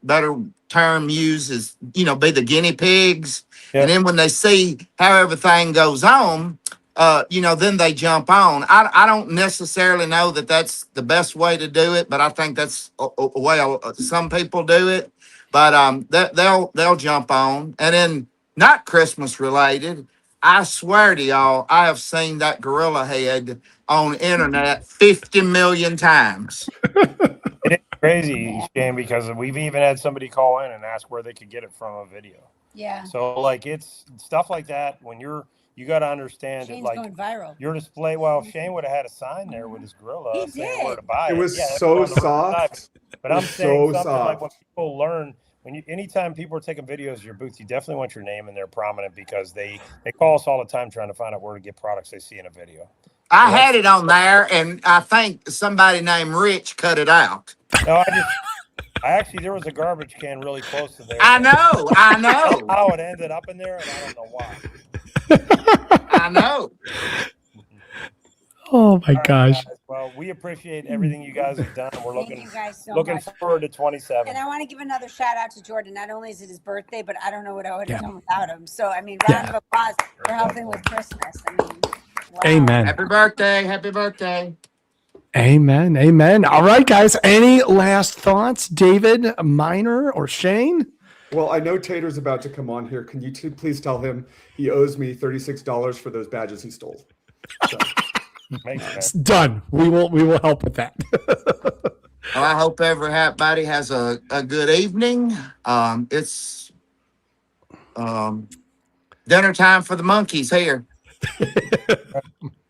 better term used is, be the guinea pigs. Yep. And then when they see how everything goes on, then they jump on. I don't necessarily know that that's the best way to do it, but I think that's a way some people do it. But they'll jump on. And then not Christmas related, I swear to y'all, I have seen that gorilla head on internet 50 million times. It is crazy, Shane, because we've even had somebody call in and ask where they could get it from a video. Yeah. So like it's stuff like that when you got to understand Shane's it, like going viral. your display. Well, Shane would have had a sign there with his gorilla He saying did. where to buy it. It was Yeah, that's so on the soft. side. But It I'm was saying so something like when soft. people learn, anytime people are taking videos of your booth, you definitely want your name in there prominent because they call us all the time trying to find out where to get products they see in a video. I had it on there, and I think somebody named Rich cut it out. No, there was a garbage can really close to there. I know. How it ended up in there, and I don't know why. I know. Oh my All right, gosh. guys. Well, we appreciate everything you guys have done. We're Thank looking you guys so looking much. forward to 27. And I want to give another shout out to Jordan. Not only is it his birthday, but I don't know what I would have Yeah. done without him. So, I mean, Yeah. round of applause for helping with Christmas. I mean, wow. Amen. Happy birthday. Happy birthday. Amen. Amen. All right, guys. Any last thoughts, David, Minor, or Shane? Well, I know Tater's about to come on here. Can you two please tell him he owes me $36 for those badges he stole? So. It's done. We will help with that. Well, I hope everybody has a good evening. It's dinner time for the monkeys here.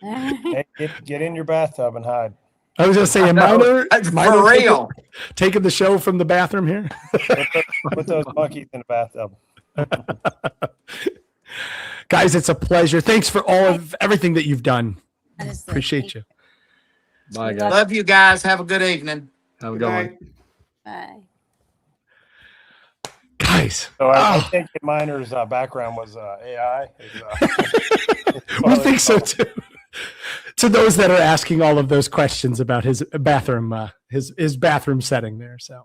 Hey, get in your bathtub and hide. I was going to say, Minor For real. taking the show from the bathroom here. Put those monkeys in the bathtub. Guys, it's a pleasure. Thanks for all of everything that you've done. Honestly, Appreciate you. Bye, guys. Love you guys. Have a good evening. Have a Good good one. night. Bye. Guys, So I think Miner's background was AI. we think so too. To those that are asking all of those questions about his bathroom, his bathroom setting there. So,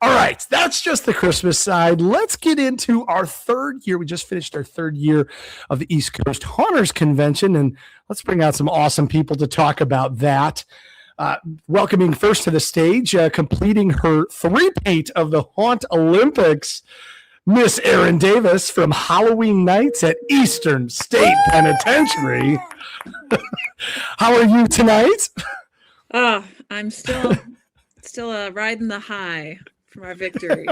all right, that's just the Christmas side. Let's get into our third year. We just finished our third year of the East Coast Haunters Convention, and let's bring out some awesome people to talk about that. Welcoming first to the stage, completing her three-peat of the Haunt Olympics, Miss Erin Davis from Halloween Nights at Eastern State Penitentiary. How are you tonight? I'm still riding the high from our victory.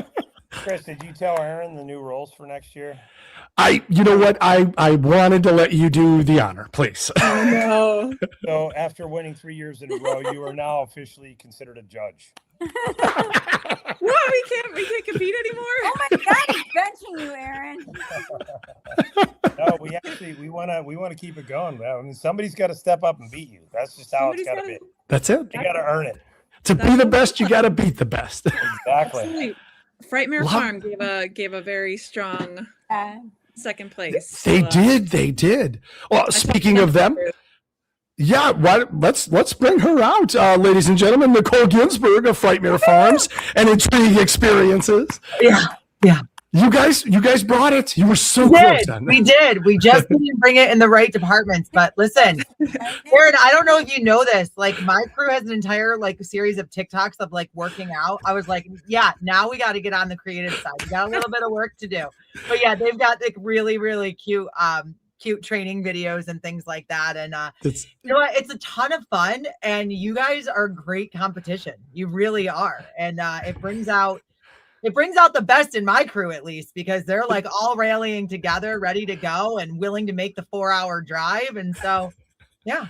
Chris, did you tell Aaron the new rules for next year? You know what? I wanted to let you do the honor, please. Oh no. So after winning 3 years in a row, you are now officially considered a judge. What? We can't compete anymore? Oh my God, he's benching you, Aaron. No, we want to keep it going. I mean, somebody's got to step up and beat you. That's just how it's got to be. That's it. You got to earn it. To be the best, you got to beat the best. Exactly. Absolutely. Frightmare Farm gave a very strong second place. They did. Well, speaking of them, yeah, let's bring her out, ladies and gentlemen. Nicole Ginsburg of Frightmare Farms and Intrigue Experiences. Yeah. You guys brought it. You were so We close. did. We did. We just didn't bring it in the right departments. But listen, Aaron, I don't know if you know this. Like, my crew has an entire series of TikToks of working out. I was like, yeah, now we got to get on the creative side. We got a little bit of work to do. But yeah, they've got really, really cute training videos and things like that. And you know what? It's a ton of fun. And you guys are great competition. You really are. And it brings out the best in my crew, at least, because they're all rallying together, ready to go and willing to make the 4-hour drive. And so, yeah.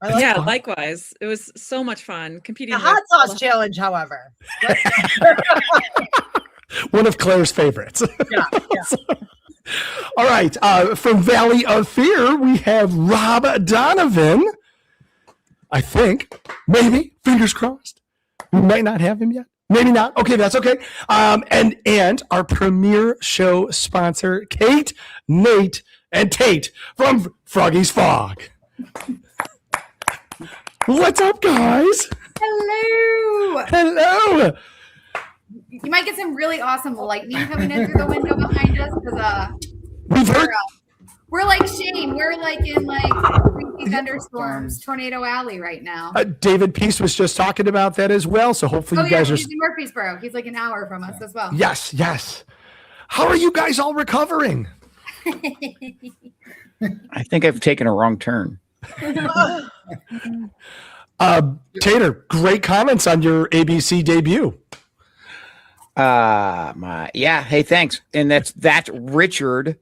Likewise. It was so much fun competing. The hot sauce challenge, however. One of Claire's favorites. Yeah. All right. From Valley of Fear, we have Rob Donovan. I think. Maybe. Fingers crossed. We might not have him yet. Maybe not. Okay, that's okay. And our premier show sponsor, Kate, Nate, and Tate from Froggy's Fog. What's up, guys? Hello. Hello. You might get some really awesome lightning coming in through the window behind us because we're like Shane. We're like in like crazy thunderstorms, Tornado Alley right now. David Peace was just talking about that as well. So hopefully you guys are. He's in Murfreesboro. He's like an hour from us as well. Yes, yes. How are you guys all recovering? I think I've taken a wrong turn. Tater, great comments on your ABC debut. Hey, thanks. And that's Richard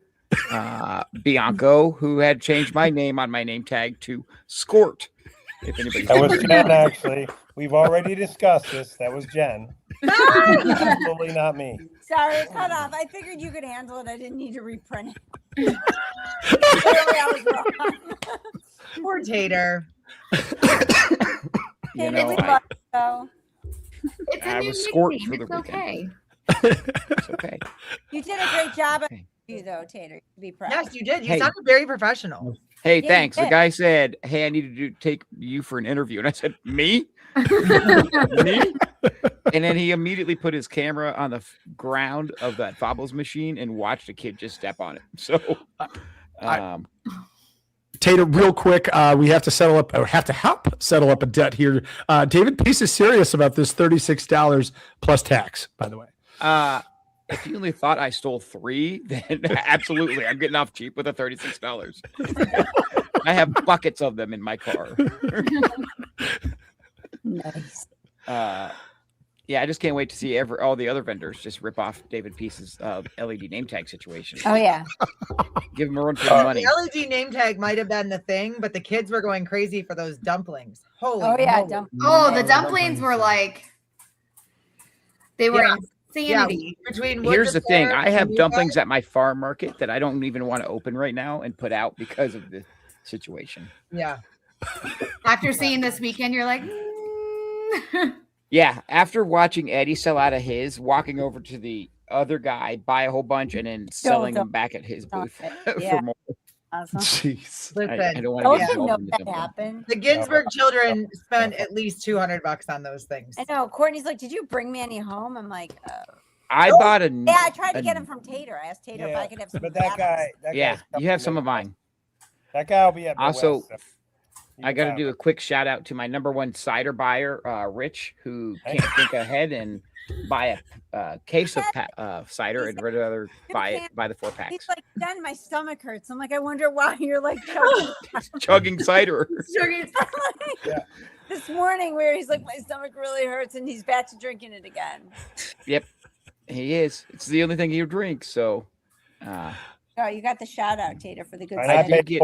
Bianco, who had changed my name on my name tag to Skort. If anybody That was Jen, actually. We've already discussed this. That was Jen. Absolutely not me. Sorry, cut off. I figured you could handle it. I didn't need to reprint it. Clearly, I was wrong. Poor Tater. You know, we love you, though. It's a I new was Skort nickname. for the It's okay. It's okay. You did a great job at you, though, Tater. To be proud. Yes, you did. You Hey. sounded very professional. Hey, Yeah, thanks. you The did. guy said, "Hey, I need to take you for an interview," and I said, "Me?" Me? And then he immediately put his camera on the ground of that Fobbles machine and watched a kid just step on it. So, Tater, real quick, we have to settle up, or have to help settle up a debt here. David Peace is serious about this $36 plus tax, by the way. if you only thought I stole 3, then absolutely, I'm getting off cheap with the $36. I have buckets of them in my car. Nice. Yeah, I just can't wait to see all the other vendors just rip off David Peace's LED name tag situation. Oh yeah, give him a run for the money. The LED name tag might have been the thing, but the kids were going crazy for those dumplings. Holy! Oh yeah, moly. Oh, the dumplings were like they were insanity. Yeah, between Here's the thing: I have and dumplings at my farm market that I don't even want to open right now and put out because of the situation. Yeah. After seeing this weekend, you're like. Yeah, after watching Eddie sell out of his, walking over to the other guy, buy a whole bunch, and then selling them back at his booth for more. Awesome. Jeez. Listen, I don't want to get involved in that this. happened. The Ginsburg children spent at least $200 on those things. I know. Courtney's like, "Did you bring me any home?" I'm like, I bought a. Yeah, I tried to get him from Tater. I asked Tater if I could have some. But that guy, Yeah, you have some of mine. That guy will be at Also, Midwest, so I got to do a quick shout out to my #1 cider buyer, Rich, who can't think ahead and buy a case of cider and rather buy the 4 packs. He's like, "Then my stomach hurts." I'm like, "I wonder why you're like Chugging cider. Yeah. This morning, where he's like, "My stomach really hurts," and he's back to drinking it again. Yep, he is. It's the only thing he drinks. So, Oh, you got the shout out, Tater, for the good. And I cider. paid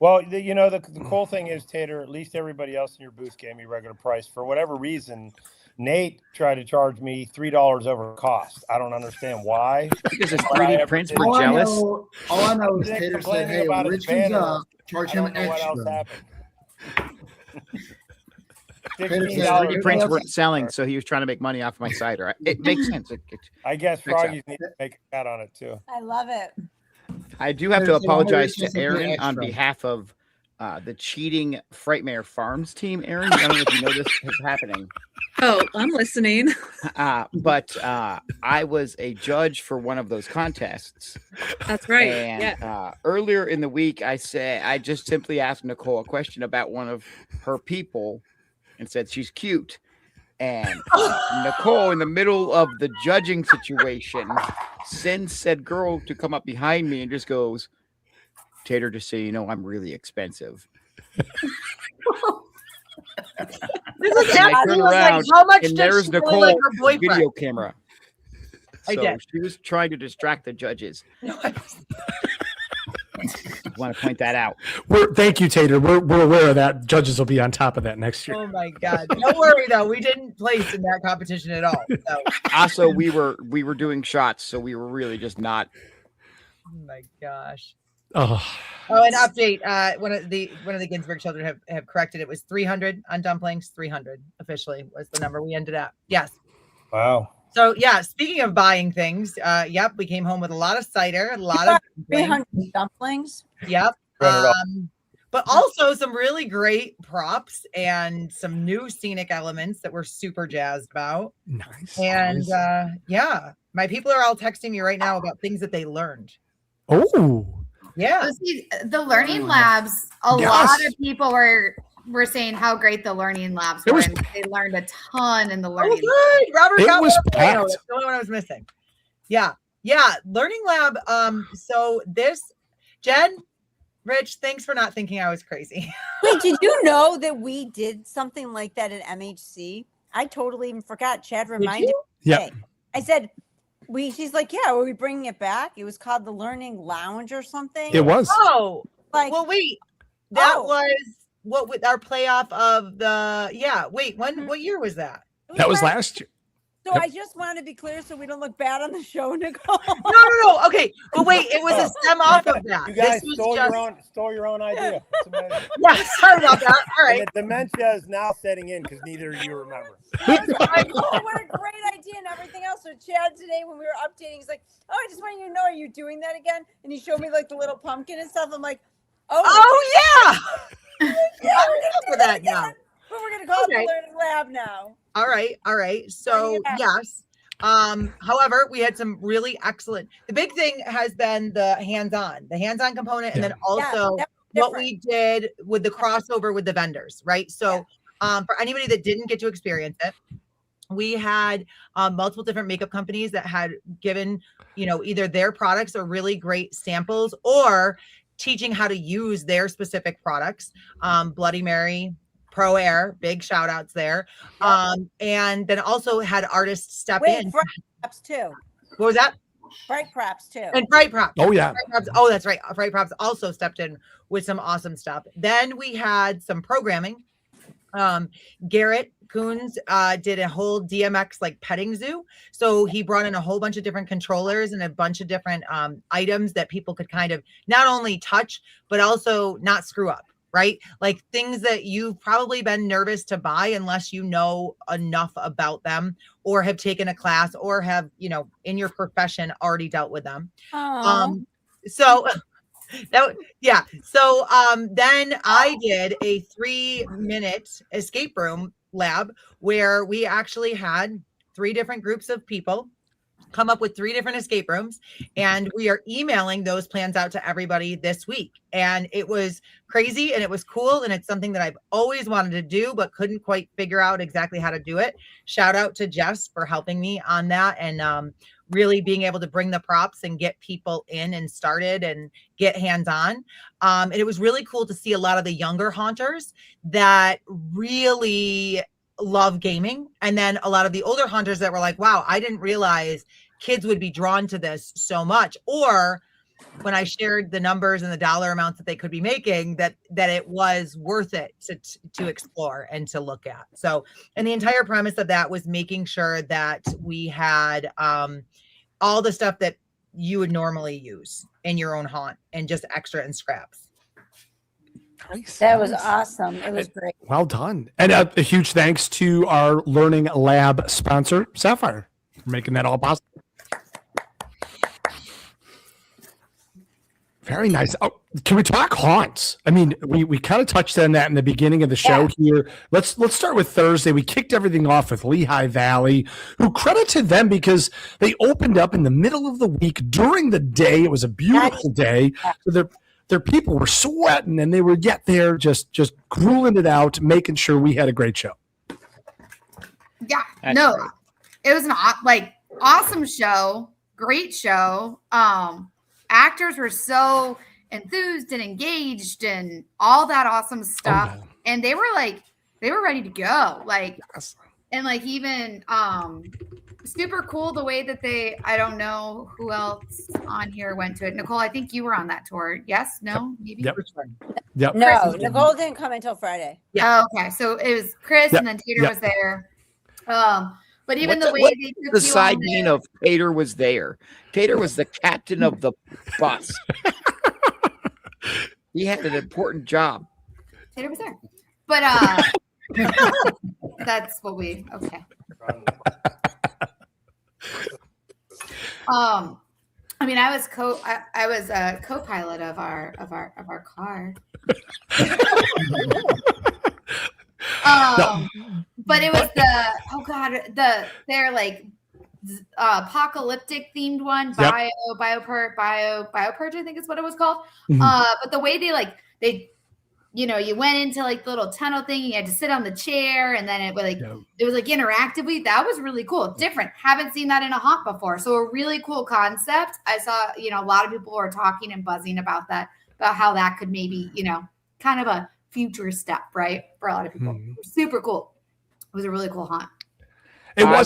well, the cool thing is, Tater, at least everybody else in your booth gave me regular price. For whatever reason, Nate tried to charge me $3 over cost. I don't understand why. Because his 3D prints were jealous. All I know is Nick Tater said, complaining "Hey, about when his Rich comes banner, up, charge I him don't know what else extra." happened. Tater said, 3D prints weren't selling, so he was trying to make money off my cider. It makes sense. I guess checks out. Froggies need to make a cut on it too. I love it. I do have to There's a lot of apologize to reasons to pay Aaron on extra. behalf of the cheating Frightmare Farms team. Aaron, I don't know if you know this is happening. Oh, I'm listening. But I was a judge for one of those contests. That's right. And Yeah. earlier in the week, I just simply asked Nicole a question about one of her people and said she's cute. And Nicole, in the middle of the judging situation, sends said girl to come up behind me and just goes, "Tater, just so you know, I'm really expensive." This is And I actually turn like, around, how much and does there's she Nicole really like her boyfriend? video camera. I So did. she was trying to distract the judges. I want to point that out. Thank you, Tater. We're aware of that. Judges will be on top of that next year. Oh my God! Don't worry though, we didn't place in that competition at all. So. Also, we were doing shots, so we were really just not. Oh my gosh. Oh, an update. One of the Ginsburg children have corrected. It was 300 on dumplings. 300 officially was the number we ended up. Yes. Wow. So yeah, speaking of buying things, yep, we came home with a lot of cider, a lot of 300 dumplings. Yep. $300. But but also some really great props and some new scenic elements that we're super jazzed about. Nice. And yeah, my people are all texting me right now about things that they learned. Oh, yeah. So see, the learning labs, a lot of people were saying how great the learning labs were, and they learned a ton in the learning. Good. Robert got was one point. packed. That's the only one I was missing. Yeah. Learning lab. So this, Jen, Rich, thanks for not thinking I was crazy. Wait, did you know that we did something like that at MHC? I totally even forgot. Chad reminded me. Yeah. today. I said, she's like, yeah, were we bringing it back? It was called the Learning Lounge or something. It was. Oh, like, well, wait, that was what with our playoff of the, wait, what year was that? That was last year. So I just wanted to be clear so we don't look bad on the show, Nicole. No. Okay, but wait, it was a stem off of that. You guys This was stole your own idea. It's amazing. Yeah, sorry about that. All right. And the dementia is now setting in because neither of you remember. I was like, oh, what a great idea and everything else. So Chad today when we were updating, he's like, oh, I just want you to know, are you doing that again? And he showed me like the little pumpkin and stuff. I'm like, yeah. yeah, for that now. But we're gonna call it the Learning Lab now. All right. So yes. However, we had some really excellent. The big thing has been the hands-on component, and then also what we did with the crossover with the vendors, right? So for anybody that didn't get to experience it, we had multiple different makeup companies that had given, either their products or really great samples or teaching how to use their specific products. Bloody Mary, Pro Air, big shout outs there. And then also had artists step in. Bright Props too. What was that? Bright Props too. And Bright Props. Oh, yeah. Bright Props. Oh, that's right. Bright Props also stepped in with some awesome stuff. Then we had some programming. Garrett Coons did a whole DMX like petting zoo. So he brought in a whole bunch of different controllers and a bunch of different items that people could kind of not only touch, but also not screw up. Right? Like things that you've probably been nervous to buy unless you know enough about them or have taken a class or have, in your profession already dealt with them. So then I did a 3-minute escape room lab where we actually had 3 different groups of people come up with 3 different escape rooms, and we are emailing those plans out to everybody this week. And it was crazy and it was cool, and it's something that I've always wanted to do but couldn't quite figure out exactly how to do it. Shout out to Jess for helping me on that, and really being able to bring the props and get people in and started and get hands-on. And it was really cool to see a lot of the younger haunters that really love gaming, and then a lot of the older hunters that were like, wow, I didn't realize kids would be drawn to this so much. Or when I shared the numbers and the dollar amounts that they could be making, that it was worth it to explore and to look at. So, and the entire premise of that was making sure that we had all the stuff that you would normally use in your own haunt and just extra and scraps. Nice. That was awesome. It was great. Well done. And a huge thanks to our Learning Lab sponsor, Sapphire, for making that all possible. Very nice. Oh, can we talk haunts? I mean, we kind of touched on that in the beginning of the show here. Let's start with Thursday. We kicked everything off with Lehigh Valley, who credit to them because they opened up in the middle of the week during the day. It was a beautiful day. So their people were sweating, and they were yet there just grueling it out, making sure we had a great show. Yeah, That's no, great. it was an awesome show, great show. Actors were so enthused and engaged and all that awesome stuff, and they were ready to go. And even super cool the way that I don't know who else on here went to it. Nicole, I think you were on that tour. Yes? No? Maybe? Yep. No, Nicole didn't come until Friday. Yeah. Oh, okay. So it was Chris and then Tater was there. But even the way they took the you side on being there- of Tater was there. Tater was the captain of the bus. He had an important job. Tater was there. But that's what okay. I mean, I was a co-pilot of our car. But it was they're like apocalyptic themed one, biopurge, I think is what it was called. But the way they you went into like the little tunnel thing, you had to sit on the chair, and then it was like interactively. That was really cool, different. Haven't seen that in a haunt before, so a really cool concept. I saw a lot of people were talking and buzzing about that, about how that could maybe kind of a future step, right, for a lot of people. Super cool. It was a really cool haunt. I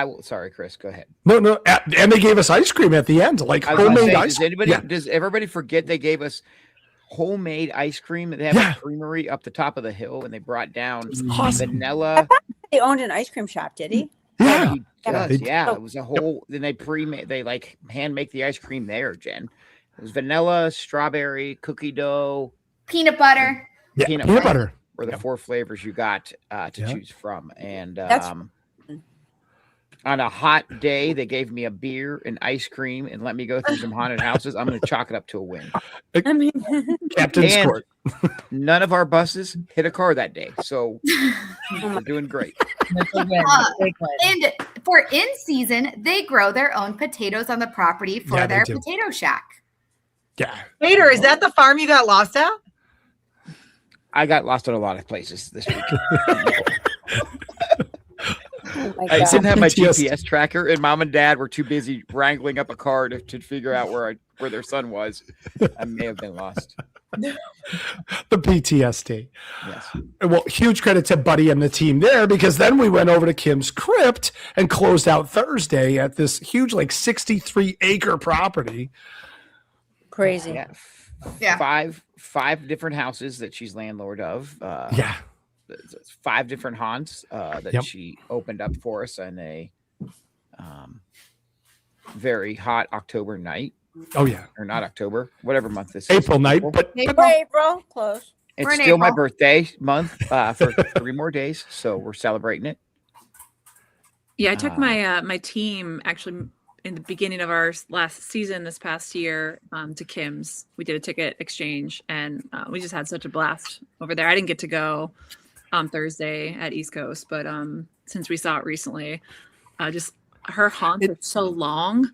will. Sorry, Chris. Go ahead. No. And they gave us ice cream at the end, like homemade ice cream. Does everybody forget they gave us homemade ice cream? They have a creamery up the top of the hill, and they brought down vanilla. They owned an ice cream shop, did he? Yeah. He does, it was a whole. Then they like hand make the ice cream there, Jen. It was vanilla, strawberry, cookie dough, peanut butter. Peanut butter were the 4 flavors you got to choose from, and on a hot day, they gave me a beer and ice cream and let me go through some haunted houses. I'm going to chalk it up to a win. Captain's court. None of our buses hit a car that day, so we're doing great. And for in season, they grow their own potatoes on the property for their potato shack. Yeah. Peter, is that the farm you got lost at? I got lost at a lot of places this week. I didn't have my GPS tracker, and Mom and Dad were too busy wrangling up a car to figure out where their son was. I may have been lost. The PTSD. Yes. Well, huge credit to Buddy and the team there, because then we went over to Kim's crypt and closed out Thursday at this huge, like 63-acre property. Crazy. Yeah. Five different houses that she's landlord of. 5 different haunts that she opened up for us on a very hot October night. Oh yeah, or not October, whatever month this April is. night, but April close. It's still my birthday month for 3 more days, so we're celebrating it. Yeah, I took my team actually in the beginning of our last season this past year to Kim's. We did a ticket exchange, and we just had such a blast over there. I didn't get to go Thursday at East Coast, but since we saw it recently, just her haunt is so long.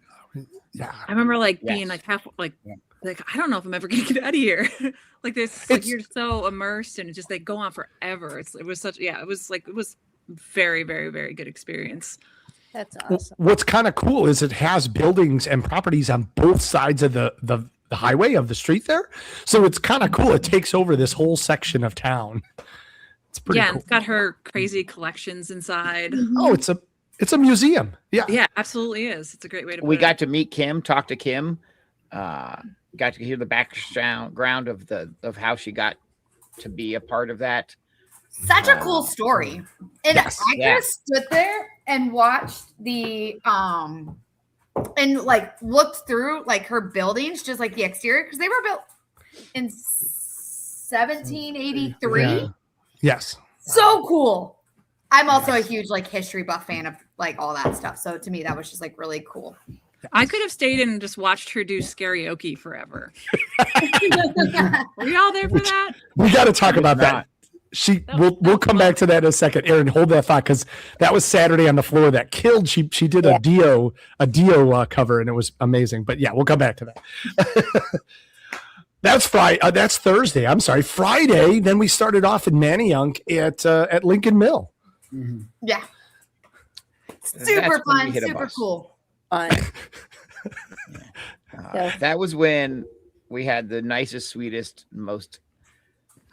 Yeah, I remember being like half like I don't know if I'm ever gonna get out of here. Like this, like you're so immersed, and just they go on forever. It was very, very, very good experience. That's awesome. What's kind of cool is it has buildings and properties on both sides of the highway of the street there, so it's kind of cool. It takes over this whole section of town. It's pretty cool. It's got her crazy collections inside. Oh, it's a museum. Yeah, absolutely is. It's a great way to. We got to meet Kim, talk to Kim. Got to hear the background of how she got to be a part of that. Such a cool story. And I just stood there and watched the and looked through her buildings, just like the exterior, because they were built in 1783. Yeah. Yes. So cool. I'm also a huge history buff fan of all that stuff. So to me, that was just really cool. I could have stayed and just watched her do karaoke forever. Were y'all there for that? We got to talk about that. We'll come back to that in a second. Aaron, hold that thought, because that was Saturday on the floor that killed. She did a Dio cover, and it was amazing. But yeah, we'll come back to that. That's Friday. That's Thursday. I'm sorry, Friday. Then we started off in Manayunk at Lincoln Mill. Mm-hmm. Yeah, super fun, super cool. That was when we had the nicest, sweetest, most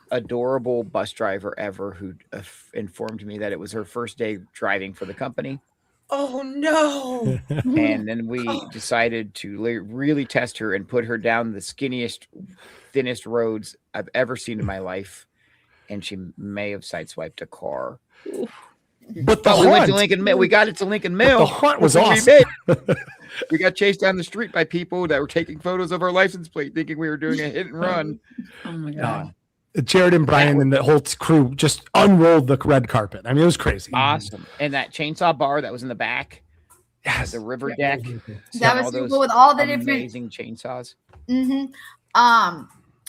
adorable bus driver ever who informed me that it was her first day driving for the company. Oh no. And then we decided to really test her and put her down the skinniest, thinnest roads I've ever seen in my life, and she may have sideswiped a car. But we went to Lincoln Mill. We got it to Lincoln Mill. The hunt was awesome. We got chased down the street by people that were taking photos of our license plate, thinking we were doing a hit and run. Oh my god! Jared and Brian and the whole crew just unrolled the red carpet. I mean, it was crazy. Awesome. And that chainsaw bar that was in the back. Yes. The river deck. That was all super those cool with all the amazing chainsaws. The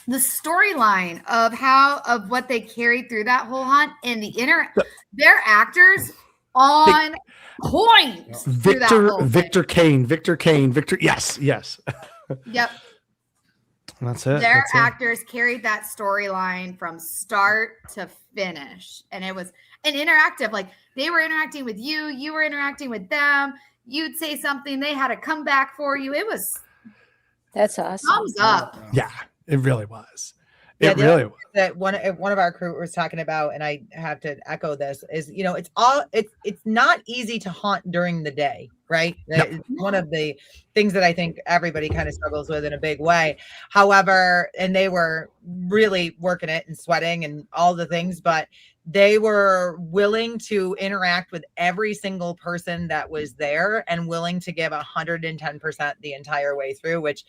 storyline of what they carried through that whole hunt and their actors on point through that whole thing. Victor Kane. Yes. Yep. That's it. Their actors carried that storyline from start to finish. And it was an interactive, like they were interacting with you, you were interacting with them. You'd say something, they had to come back for you. It was That's awesome. thumbs up. Yeah, it really was. Yeah, It really was. that one of our crew was talking about, and I have to echo this, is it's not easy to hunt during the day, right? No. It's one of the things that I think everybody kind of struggles with in a big way. However, and they were really working it and sweating and all the things, but they were willing to interact with every single person that was there and willing to give 110% the entire way through, which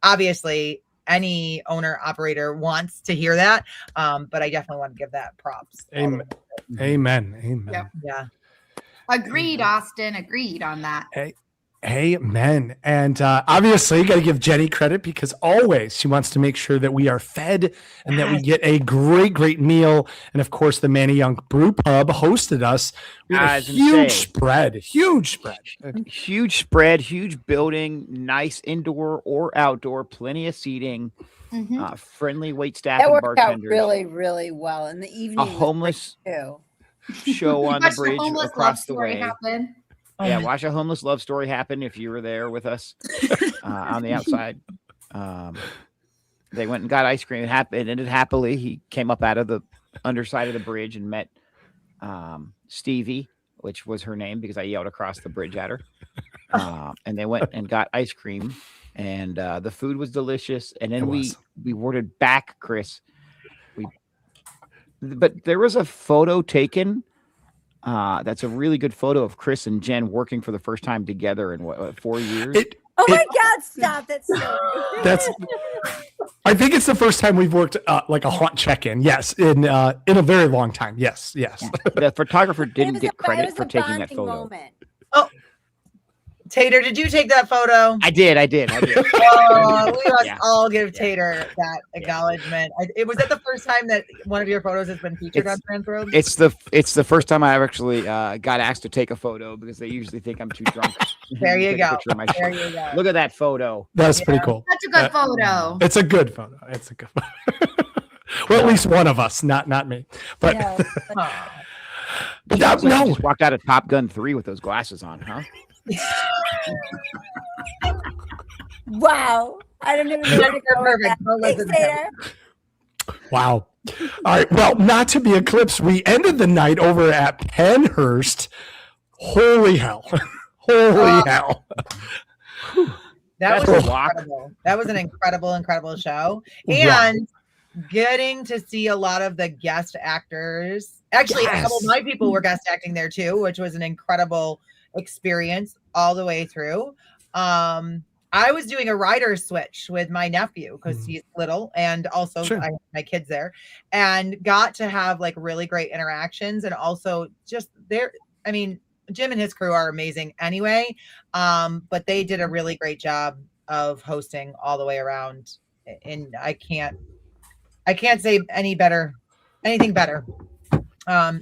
obviously any owner operator wants to hear that. But I definitely want to give that props. Amen. Yep. Yeah. Agreed, Austin. Agreed on that. Amen. And obviously, you got to give Jenny credit because always she wants to make sure that we are fed and that we get a great meal. And of course, the Manny Young Brew Pub hosted us. We had a huge spread, huge building, nice indoor or outdoor, plenty of seating, friendly wait staff That and worked out bartenders. really well. In the evening, A homeless show on the bridge across the way. Happen. Yeah, watch a homeless love story happen if you were there with us on the outside. They went and got ice cream. It ended happily. He came up out of the underside of the bridge and met Stevie, which was her name because I yelled across the bridge at her. And they went and got ice cream, and the food was delicious. And then we ordered back, Chris. But there was a photo taken. That's a really good photo of Chris and Jen working for the first time together in what 4 years. Oh my God! Stop! That's I think it's the first time we've worked like a haunt check-in. Yes, in a very long time. Yes. The photographer didn't get credit for taking that photo. Moment. Oh, Tater, did you take that photo? I did. Oh, we must all give Tater that acknowledgement. Was that the first time that one of your photos has been featured on TransWorld? It's the first time I actually got asked to take a photo because they usually think I'm too drunk. There you go. There you go. Look at that photo. That's pretty cool. That's a good photo. It's a good photo. Well, at least one of us, not me. But but no, just walked out of Top Gun 3 with those glasses on, huh? Wow. I don't even know where to go with that. Thanks, Tater. Wow. All right. Well, not to be eclipsed, we ended the night over at Penhurst. Holy hell. Hell. That was incredible. That was an incredible show. And getting to see a lot of the guest actors. Actually, a couple of my people were guest acting there too, which was an incredible experience all the way through. I was doing a rider switch with my nephew because he's little, and also I have my kids there, and got to have like really great interactions, and also just there. I mean, Jim and his crew are amazing anyway, but they did a really great job of hosting all the way around, and I can't say anything better.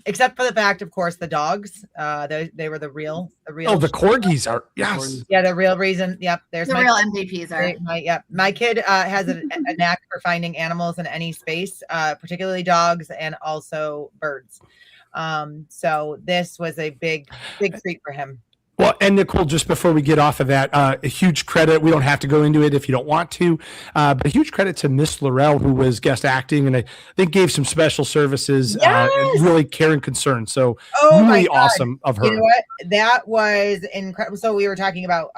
Except for the fact, of course, the dogs. They were the real. Oh, the corgis are Yeah, the real reason. Yep, there's the real MVPs are. My kid has a knack for finding animals in any space, particularly dogs and also birds. So this was a big treat for him. Well, and Nicole, just before we get off of that, a huge credit. We don't have to go into it if you don't want to, but a huge credit to Miss Laurel, who was guest acting, and I think gave some special services, and really care and concern. So really awesome of her. You know what? That was incredible. So we were talking about,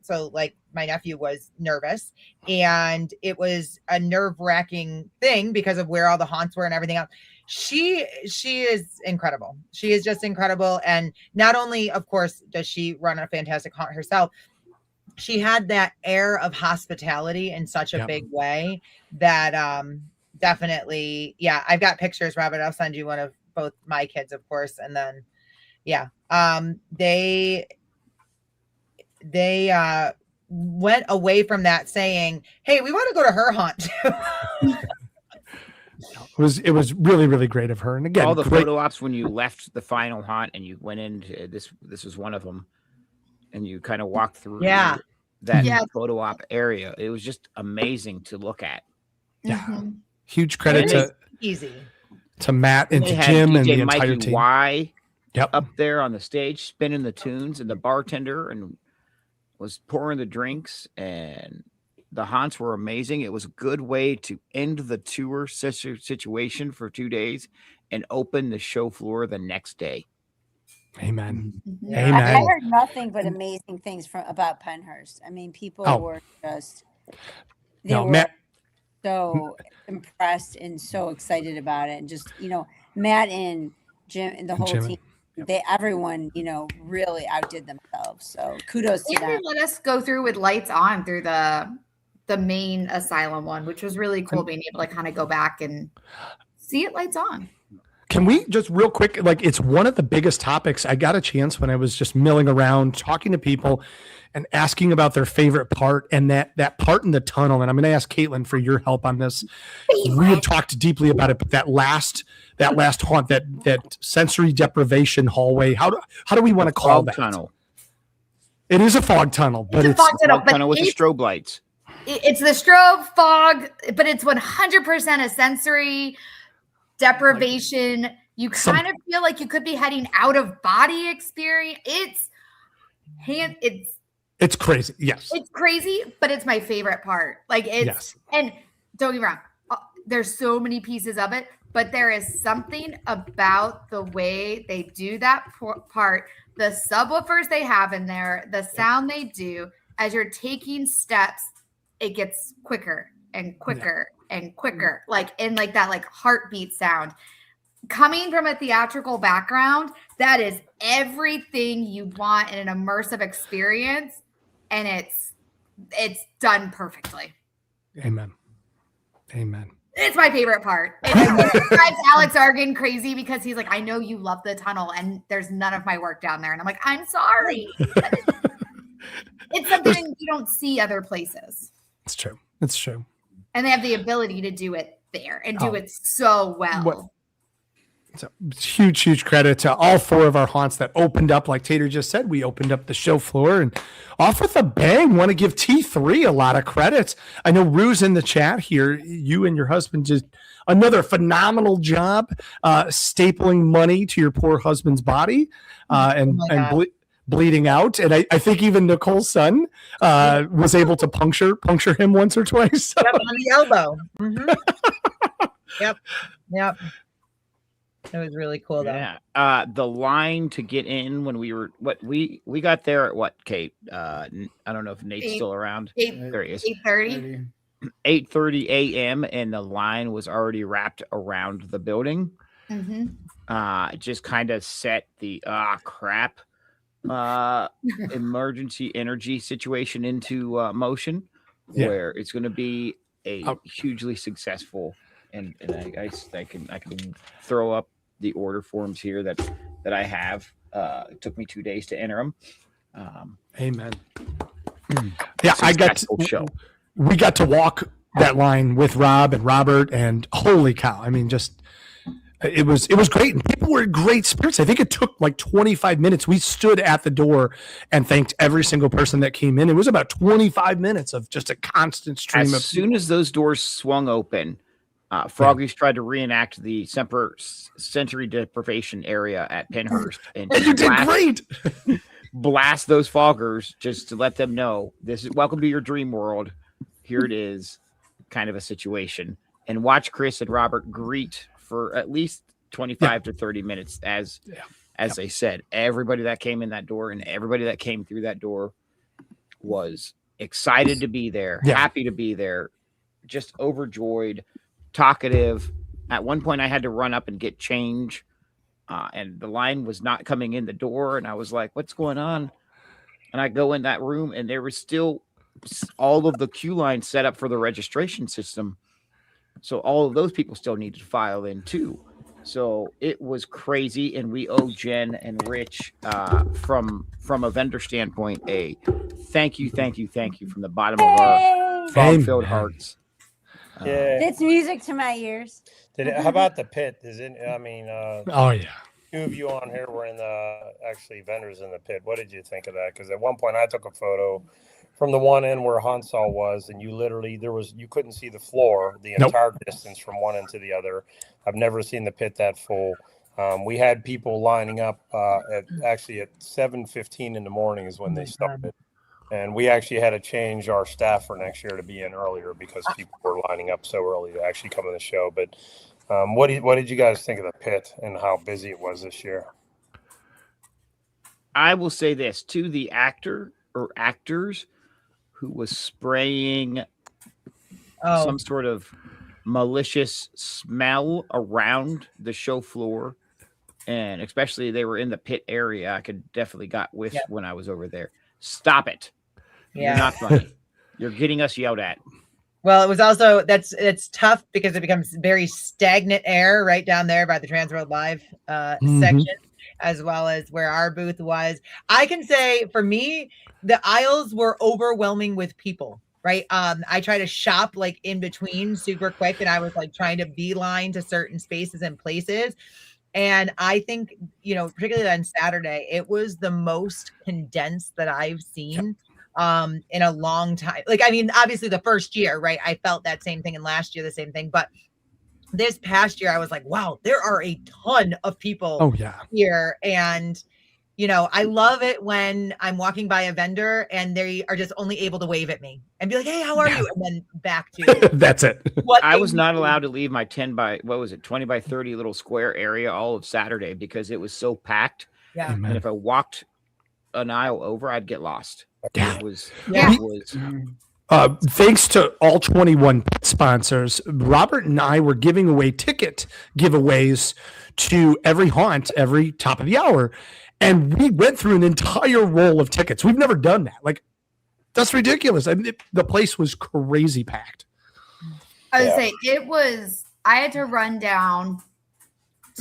so like my nephew was nervous, and it was a nerve-wracking thing because of where all the haunts were and everything else. She is incredible. She is just incredible. And not only, of course, does she run a fantastic haunt herself, she had that air of hospitality in such a big way that definitely, I've got pictures, Robert. I'll send you one of both my kids, of course. And then, they went away from that saying, "Hey, we want to go to her haunt." It was really, really great of her. And again, all the great. photo ops when you left the final haunt and you went into this was one of them, and you kind of walked through that photo op area. It was just amazing to look at. Yeah. Huge credit to Matt and to had Jim and DJ the entire Mikey team. Y up there on the stage spinning the tunes, and the bartender and was pouring the drinks, and the haunts were amazing. It was a good way to end the tour situation for 2 days and open the show floor the next day. Amen. I Amen. heard nothing but amazing things about Penhurst. I mean, people were just Matt, so impressed and so excited about it, and just Matt and Jim and the whole team. Everyone, really outdid themselves. So kudos to And they them. let us go through with lights on through the main asylum one, which was really cool, being able to kind of go back and see it lights on. Can we just real quick, like it's one of the biggest topics. I got a chance when I was just milling around, talking to people and asking about their favorite part, and that part in the tunnel. And I'm going to ask Caitlin for your help on this. We had talked deeply about it, but that last haunt, that sensory deprivation hallway, how do we want to call that? Tunnel. It is a fog tunnel, but it's a fog tunnel, tunnel with the strobe lights. It's the strobe fog, but it's 100% a sensory deprivation. You kind of feel like you could be heading out of body experience. It's crazy. Yes. It's crazy, but it's my favorite part. Like and don't get me wrong, there's so many pieces of it, but there is something about the way they do that part, the subwoofers they have in there, the sound they do as you're taking steps, it gets quicker and quicker and quicker, like in like that like heartbeat sound. Coming from a theatrical background, that is everything you want in an immersive experience, and it's done perfectly. Amen. It's my favorite part. It drives Alex Argan crazy because he's like, I know you love the tunnel and there's none of my work down there. And I'm like, I'm sorry. It's something you don't see other places. It's true. And they have the ability to do it there and do it so well. So huge credit to all four of our haunts that opened up. Like Tater just said, we opened up the show floor and off with a bang. Want to give T3 a lot of credit. I know Rue's in the chat here. You and your husband did another phenomenal job stapling money to your poor husband's body bleeding out. And I think even Nicole's son was able to puncture him once or twice. So. Yep, on the elbow. Mm-hmm. Yep. It was really cool though. Yeah. The line to get in when we got there at what, Kate? I don't know if Nate's still around. There he is. 8:30. 8:30 a.m. and the line was already wrapped around the building. Mm-hmm. Just kind of set the crap emergency energy situation into motion, where it's going to be a hugely successful. And I can throw up the order forms here that I have. It took me 2 days to enter them. Amen. Yeah, we got to walk that line with Rob and Robert, and holy cow! I mean, just it was great, and people were in great spirits. I think it took like 25 minutes. We stood at the door and thanked every single person that came in. It was about 25 minutes of just a constant stream. As soon as those doors swung open, Froggy's tried to reenact the sensory deprivation area at Penhurst, and you did great. Blast those foggers just to let them know this is welcome to your dream world. Here it is, kind of a situation, and watch Chris and Robert greet for at least 25 to 30 minutes. As they said, everybody that came in that door and everybody that came through that door was excited to be there, happy to be there, just overjoyed. Talkative. At one point I had to run up and get change, and the line was not coming in the door, and I was like, what's going on? And I go in that room and there was still all of the queue lines set up for the registration system, so all of those people still needed to file in too. So it was crazy, and we owe Jen and Rich from a vendor standpoint a thank you from the bottom of our fog-filled hearts. Yeah. It's music to my ears. How about the pit? I mean, oh yeah. Two of you on here were actually vendors in the pit. What did you think of that? Because at one point I took a photo from the one end where Hansel was, and you couldn't see the floor the entire distance from one end to the other. I've never seen the pit that full. We had people lining up at 7:15 in the morning is when they started. And we actually had to change our staff for next year to be in earlier because people were lining up so early to actually come to the show. But what did you guys think of the pit and how busy it was this year? I will say this to the actor or actors who was spraying some sort of malicious smell around the show floor, and especially they were in the pit area. I could definitely got whiffs when I was over there. Stop it. Yeah. You're not funny. You're getting us yelled at. Well, it was also it's tough because it becomes very stagnant air right down there by the TransWorld Live section, as well as where our booth was. I can say for me, the aisles were overwhelming with people. Right. I try to shop like in between super quick, and I was like trying to beeline to certain spaces and places. And I think, particularly on Saturday, it was the most condensed that I've seen in a long time. Like, I mean, obviously the first year, right? I felt that same thing, and last year the same thing. But this past year, I was like, wow, there are a ton of people here. And, I love it when I'm walking by a vendor and they are just only able to wave at me and be like, hey, how are you? And then back to that's it. I was not allowed to leave my 20 by 30 little square area all of Saturday because it was so packed. Yeah. And if I walked an aisle over, I'd get lost. Yeah. It was. Thanks to all 21 sponsors, Robert and I were giving away ticket giveaways to every haunt every top of the hour. And we went through an entire roll of tickets. We've never done that. Like, that's ridiculous. I mean, the place was crazy packed. I would say I had to run down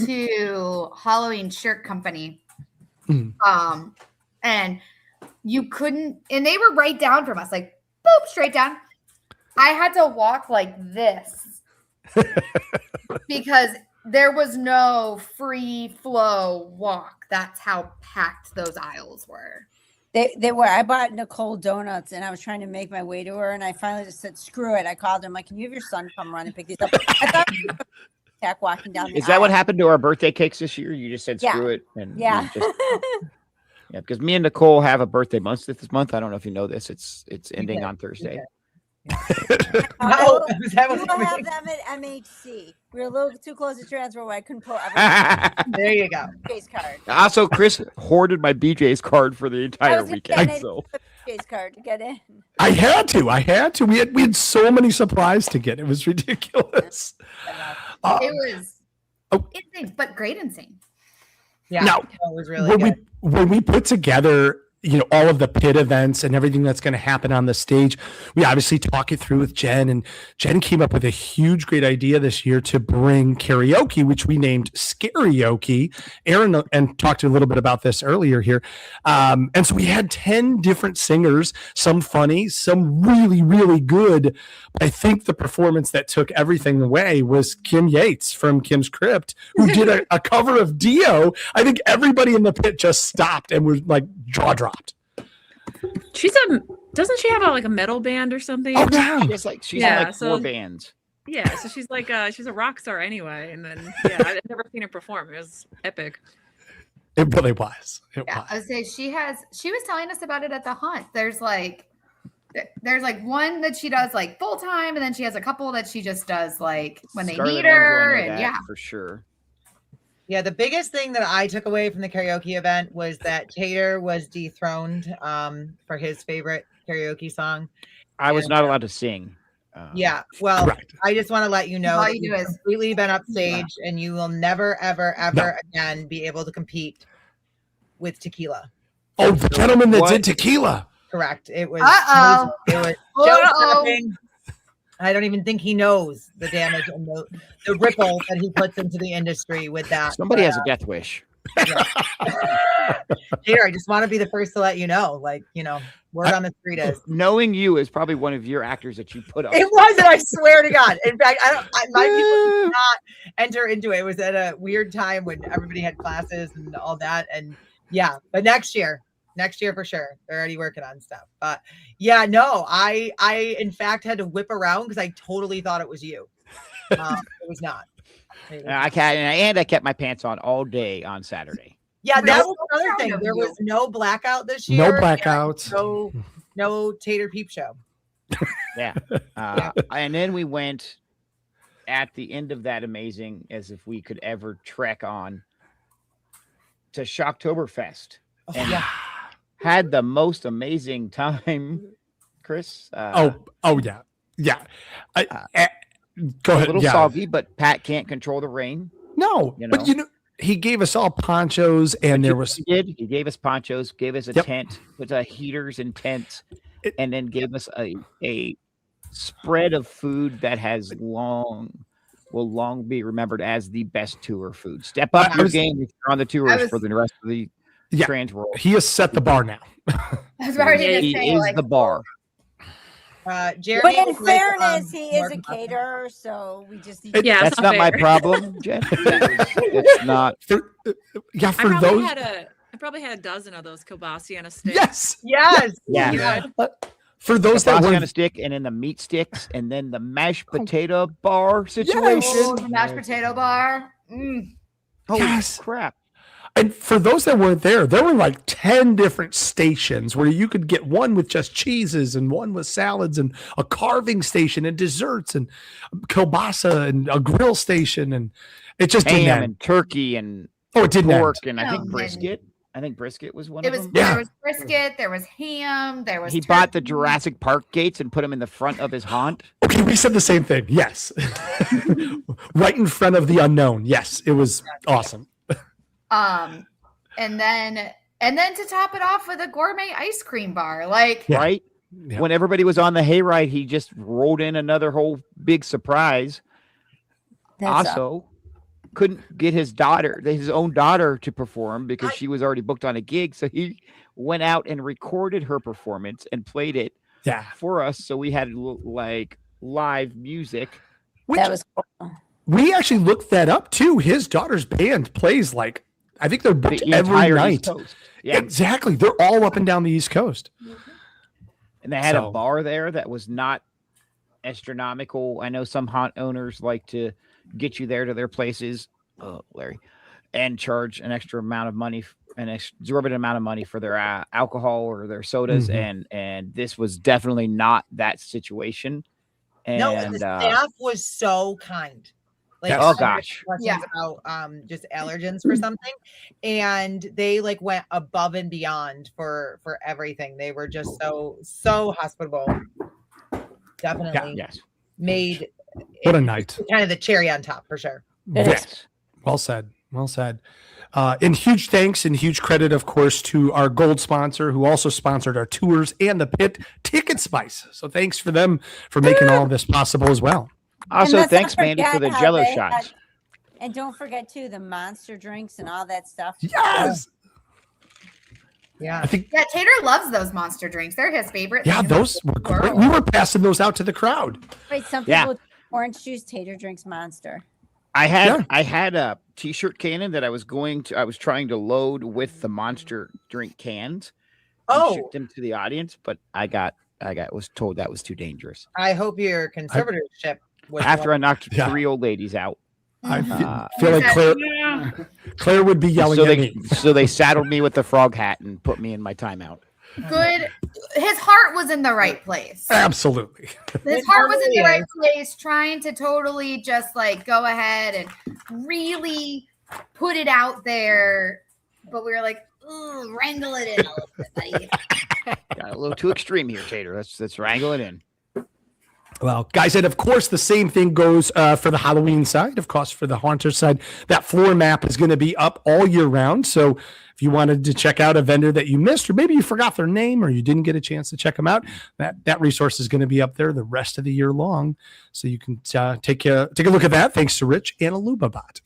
to Halloween Shirt Company. And you couldn't, and they were right down from us, like, boop, straight down. I had to walk like this because there was no free flow walk. That's how packed those aisles were. They were. I bought Nicole donuts and I was trying to make my way to her, and I finally just said, screw it. I called her. I'm like, can you have your son come run and pick these up? I thought attack walking down the Is that aisle. what happened to our birthday cakes this year? You just said screw it. And yeah, because me and Nicole have a birthday month this month. I don't know if you know this. It's ending on Thursday. We will have them at MHC. We were a little too close to transfer where I couldn't pull everything. There you go. BJ's card. Also, Chris hoarded my BJ's card for the entire weekend. So BJ's card to get in. I had to. We had so many supplies to get. It was ridiculous. It was insane, but great insane. Yeah, now, it was really good. When we put together, all of the pit events and everything that's going to happen on the stage, we obviously talk it through with Jen, and Jen came up with a huge, great idea this year to bring karaoke, which we named Scarioke. Aaron and talked a little bit about this earlier here. And so we had 10 different singers, some funny, some really, really good. But I think the performance that took everything away was Kim Yates from Kim's Crypt, who did a cover of Dio. I think everybody in the pit just stopped and was like jaw dropped. Doesn't she have a metal band or something? Oh, yeah. She's in like 4 bands. Yeah, so she's like she's a rock star anyway. And then I've never seen her perform. It was epic. It really was. I would say she was telling us about it at the hunt. There's like one that she does like full time, and then she has a couple that she just does like when they need her. And for sure. Yeah, the biggest thing that I took away from the karaoke event was that Tater was dethroned for his favorite karaoke song. I was not allowed to sing. Yeah, well, correct. I just want to let you know All that you do you've is- completely been upstage, and you will never, ever, ever again be able to compete with tequila. Oh, the gentleman that did tequila. Correct. It was. Uh-oh. It was. Uh-oh. I don't even think he knows the damage and the ripple that he puts into the industry with that. Somebody has a death wish. Yeah. Here, I just want to be the first to let you know. Like, word on the street is Knowing you is probably one of your actors that you put up. it wasn't. I swear to God. In fact, my people did not enter into it. It was at a weird time when everybody had classes and all that. And yeah, but next year for sure. They're already working on stuff. But yeah, no, I in fact had to whip around because I totally thought it was you. It was not. I kept my pants on all day on Saturday. Yeah, that was another thing. There was no blackout this year. No blackouts. No Tater Peep show. Yeah. And then we went at the end of that amazing, as if we could ever trek on to Shocktoberfest. And had the most amazing time, Chris. Yeah. Yeah. Go ahead. A little soggy, but Pat can't control the rain. No, but he gave us all ponchos, and he gave us ponchos, gave us a tent with heaters and tents, and then gave us a spread of food that will long be remembered as the best tour food. Step up your game if you're on the tours for the rest of the TransWorld. He has set the bar now. That's what he is the bar. Jeremy, but in fairness, he is a caterer, so we just need that's not my problem, Jen. It's not. I probably had a dozen of those kielbasa on a stick. Yes. Yeah. For those that were on a stick, and then the meat sticks, and then the mashed potato bar situation. Oh, the mashed potato bar. Holy crap. And for those that weren't there were like 10 different stations where you could get one with just cheeses and one with salads and a carving station and desserts and kielbasa and a grill station. And it just didn't ham end. And turkey and it didn't pork end. and I think brisket. I think brisket was one of them. There was brisket, there was ham, there was He bought the Jurassic Park gates and put them in the front of his haunt. Okay, we said the same thing. Yes. Right in front of the unknown. Yes, it was awesome. And then to top it off with a gourmet ice cream bar, right when everybody was on the hayride, he just rolled in another whole big surprise. Also, couldn't get his own daughter to perform because she was already booked on a gig, so he went out and recorded her performance and played it for us. So we had like live music. That was cool. We actually looked that up too. His daughter's band plays I think they're booked every night. Yeah, exactly. They're all up and down the East Coast. And they had a bar there that was not astronomical. I know some haunt owners like to get you there to their places, Larry, and charge an extra amount of money, an exorbitant amount of money for their alcohol or their sodas. Mm-hmm. And this was definitely not that situation. And the staff was so kind. Oh gosh. About just allergens for something, and they went above and beyond for everything. They were just so hospitable. Definitely made what a night. Kind of the cherry on top for sure. Yes. Well said. And huge thanks and huge credit, of course, to our gold sponsor who also sponsored our tours and the Pit Ticket Spice. So thanks for them for making all of this possible as well. Also, thanks, Mandy, for the Jello shots. And don't forget too the monster drinks and all that stuff. Yes. Yeah. Tater loves those monster drinks. They're his favorite. Yeah, those were great. We were passing those out to the crowd. Right, some people orange juice, Tater drinks monster. I had a t-shirt cannon that I was trying to load with the monster drink cans. And ship them to the audience, but I was told that was too dangerous. I hope your conservatorship after I knocked 3 old ladies out. I feel like Claire would be yelling at me. So they saddled me with the frog hat and put me in my timeout. Good. His heart was in the right place. Absolutely. His heart was in the right place, trying to totally just go ahead and really put it out there. But we were like, ooh, wrangle it in a little bit, buddy. Got a little too extreme here, Tater. Let's wrangle it in. Well, guys, and of course, the same thing goes for the Halloween side. Of course, for the Haunter side, that floor map is going to be up all year round. So if you wanted to check out a vendor that you missed, or maybe you forgot their name or you didn't get a chance to check them out, that resource is going to be up there the rest of the year long. So you can take a look at that. Thanks to Rich and Alubabot.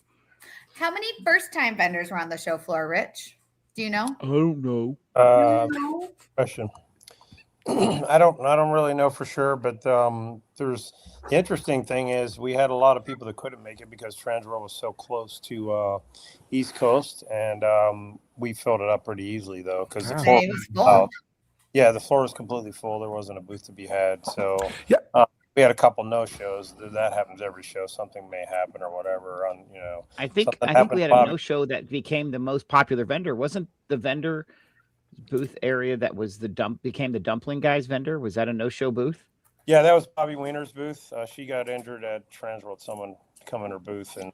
How many first-time vendors were on the show floor, Rich? Do you know? I don't know. Question. I don't really know for sure, but there's the interesting thing is we had a lot of people that couldn't make it because TransWorld was so close to East Coast, and we filled it up pretty easily though because the floor was full. the floor was completely full. There wasn't a booth to be had, so yeah. We had a couple no shows. That happens every show. Something may happen or whatever. I think we had a no show that became the most popular vendor. Wasn't the vendor booth area that was became the dumpling guys vendor? Was that a no show booth? Yeah, that was Bobby Wiener's booth. She got injured at TransWorld. Someone come in her booth and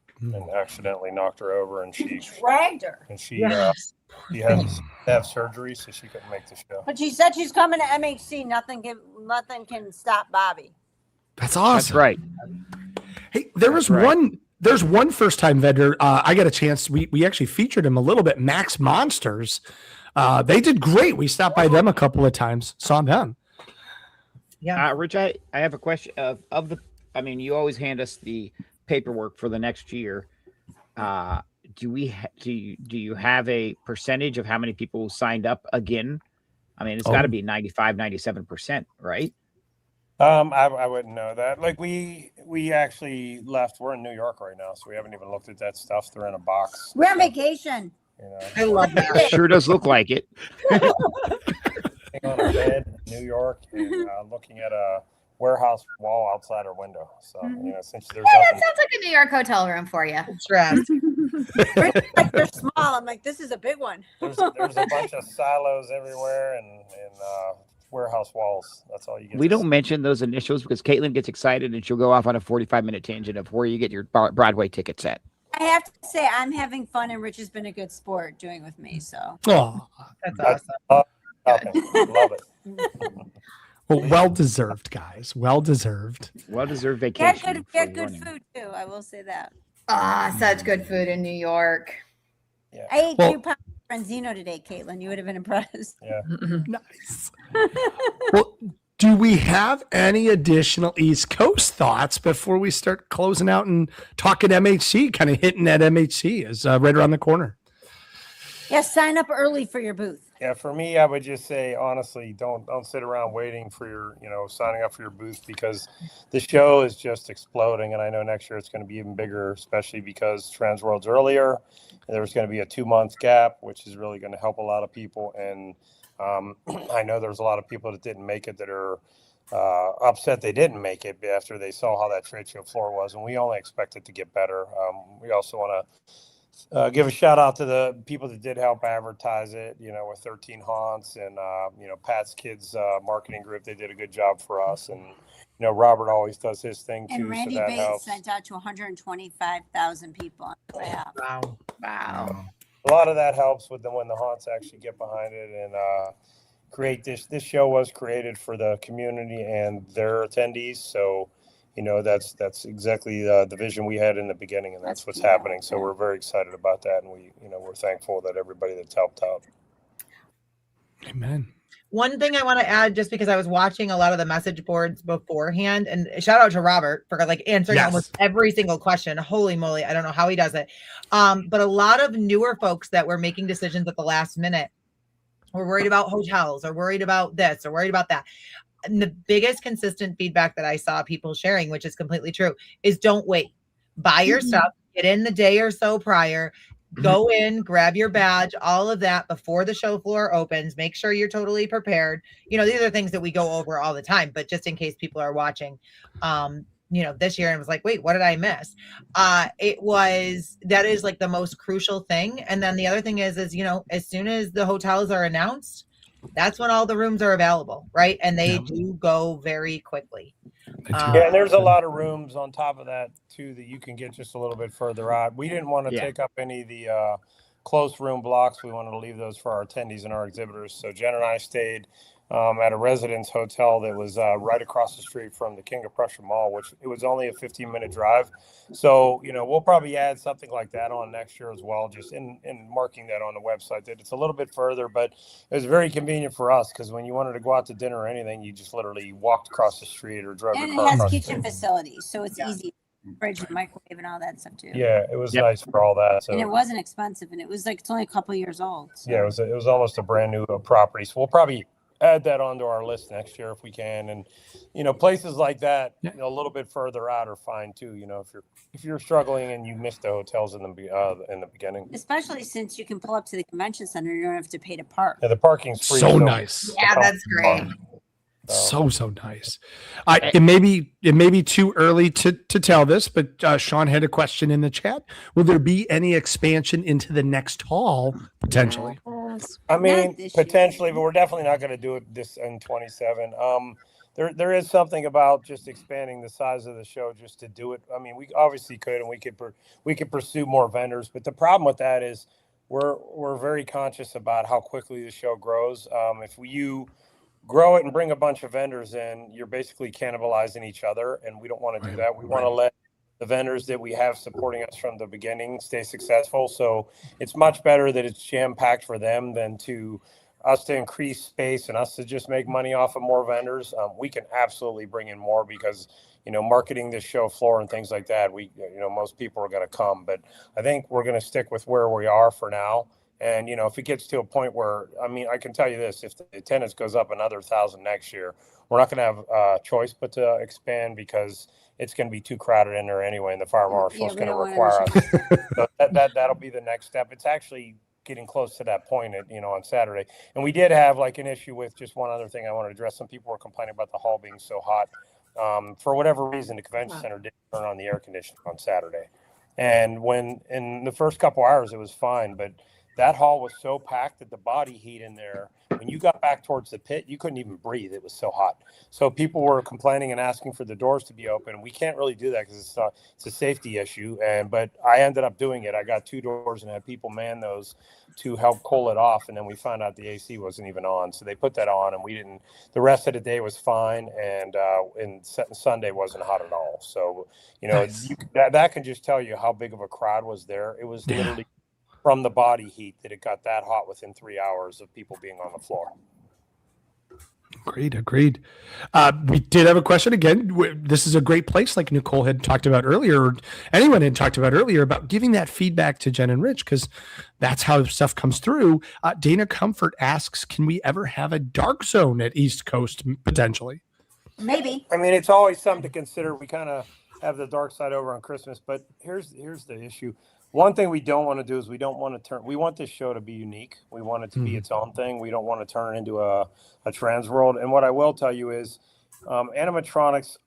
accidentally knocked her over, and she dragged her. And she had to have surgery, so she couldn't make the show. But she said she's coming to MHC. Nothing can stop Bobby. That's awesome. That's right. Hey, there's one first time vendor. I got a chance. We actually featured him a little bit. Max Monsters. They did great. We stopped by them a couple of times. Saw them. Yeah, Rich, I have a question you always hand us the paperwork for the next year. Do you have a percentage of how many people signed up again? I mean, it's got to be 95, 97%, right? I wouldn't know that. Like we actually left. We're in New York right now, so we haven't even looked at that stuff. They're in a box. We're on vacation. I love that. Sure does look like it. On a bed in New York and looking at a warehouse wall outside our window. So since there's that sounds like a New York hotel room for you. Stress. They're small. I'm like, this is a big one. There's a bunch of silos everywhere and warehouse walls. That's all you get. We don't mention those initials because Caitlin gets excited and she'll go off on a 45-minute tangent of where you get your Broadway tickets at. I have to say, I'm having fun, and Rich has been a good sport doing with me. So, that's awesome. Love it. Well deserved, guys. Well desered. Well deserved vacation. Get good food too. I will say that. Such good food in New York. Yeah. I ate 2 pounds of Franzino today, Caitlin. You would have been impressed. Yeah. Nice. Well, do we have any additional East Coast thoughts before we start closing out and talking MHC, kind of hitting that MHC is right around the corner? Yes, sign up early for your booth. Yeah, for me, I would just say, honestly, don't sit around waiting for your, signing up for your booth because the show is just exploding. And I know next year it's going to be even bigger, especially because TransWorld's earlier. And there's going to be a 2-month gap, which is really going to help a lot of people. And I know there's a lot of people that didn't make it that are upset they didn't make it after they saw how that trade show floor was. And we only expect it to get better. We also want to give a shout out to the people that did help advertise it, with 13 Haunts and, Pat's Kids marketing group. They did a good job for us. And, Robert always does his thing too. And Randy so that Bates helps. sent out to 125,000 people on the app. Wow. A lot of that helps with when the Haunts actually get behind it and create this. This show was created for the community and their attendees. So, that's exactly the vision we had in the beginning, and that's what's happening. So we're very excited about that, and we're thankful that everybody that's helped out. Amen. One thing I want to add, just because I was watching a lot of the message boards beforehand, and shout out to Robert for answering almost every single question. Holy moly, I don't know how he does it. But a lot of newer folks that were making decisions at the last minute were worried about hotels or worried about this or worried about that. And the biggest consistent feedback that I saw people sharing, which is completely true, is don't wait. Buy your stuff, get in the day or so prior, go in, grab your badge, all of that before the show floor opens. Make sure you're totally prepared. These are things that we go over all the time, but just in case people are watching, this year and was like, wait, what did I miss? That is like the most crucial thing. And then the other thing is, as soon as the hotels are announced, that's when all the rooms are available, right? And they do go very quickly. And there's a lot of rooms on top of that too that you can get just a little bit further out. We didn't want to take up any of the close room blocks. We wanted to leave those for our attendees and our exhibitors. So Jen and I stayed at a residence hotel that was right across the street from the King of Prussia Mall, which it was only a 15-minute drive. So, we'll probably add something like that on next year as well, just in marking that on the website that it's a little bit further, but it was very convenient for us because when you wanted to go out to dinner or anything, you just literally walked across the street or drove And your it car has across the kitchen street. facilities, so it's easy. Fridge and microwave and all that stuff too. Yeah, it was nice for all that. So And it wasn't expensive, and it was like it's only a couple years old. So. yeah, it was almost a brand new property. So we'll probably add that onto our list next year if we can. And places like that, a little bit further out are fine too. If you're struggling and you missed the hotels in the beginning, especially since you can pull up to the convention center, you don't have to pay to park. Yeah, the parking's free. So nice. Yeah, that's great. So nice. It may be too early to tell this, but Sean had a question in the chat. Will there be any expansion into the next hall potentially? I mean, potentially, but we're definitely not going to do it this in 27. There is something about just expanding the size of the show just to do it. I mean, we obviously could, and we could pursue more vendors, but the problem with that is we're very conscious about how quickly the show grows. If you grow it and bring a bunch of vendors in, you're basically cannibalizing each other, and we don't want to do that. We want to let the vendors that we have supporting us from the beginning stay successful. So it's much better that it's jam-packed for them than to us to increase space and us to just make money off of more vendors. We can absolutely bring in more because marketing this show floor and things like that, most people are going to come, but I think we're going to stick with where we are for now. And, if it gets to a point where, I can tell you this, if the attendance goes up another 1,000 next year, we're not going to have a choice but to expand because it's going to be too crowded in there anyway. And the fire marshal is going to require us. So that'll be the next step. It's actually getting close to that point on Saturday. And we did have an issue with just one other thing I want to address. Some people were complaining about the hall being so hot. For whatever reason, the convention center didn't turn on the air conditioning on Saturday. And when in the first couple hours, it was fine, but that hall was so packed that the body heat in there, when you got back towards the pit, you couldn't even breathe. It was so hot. So people were complaining and asking for the doors to be open. We can't really do that because it's a safety issue. But I ended up doing it. I got 2 doors and had people man those to help cool it off. And then we found out the AC wasn't even on. So they put that on, and the rest of the day was fine. And Sunday wasn't hot at all. So, nice. That can just tell you how big of a crowd was there. It was literally from the body heat that it got that hot within 3 hours of people being on the floor. Agreed. We did have a question again. This is a great place, like Nicole had talked about earlier, or anyone had talked about earlier, about giving that feedback to Jen and Rich, because that's how stuff comes through. Dana Comfort asks, can we ever have a dark zone at East Coast potentially? Maybe. It's always something to consider. We kind of have the dark side over on Christmas, but here's the issue. One thing we don't want to do is we want this show to be unique. We want it to be its own thing. We don't want to turn it into a TransWorld. And what I will tell you is animatronics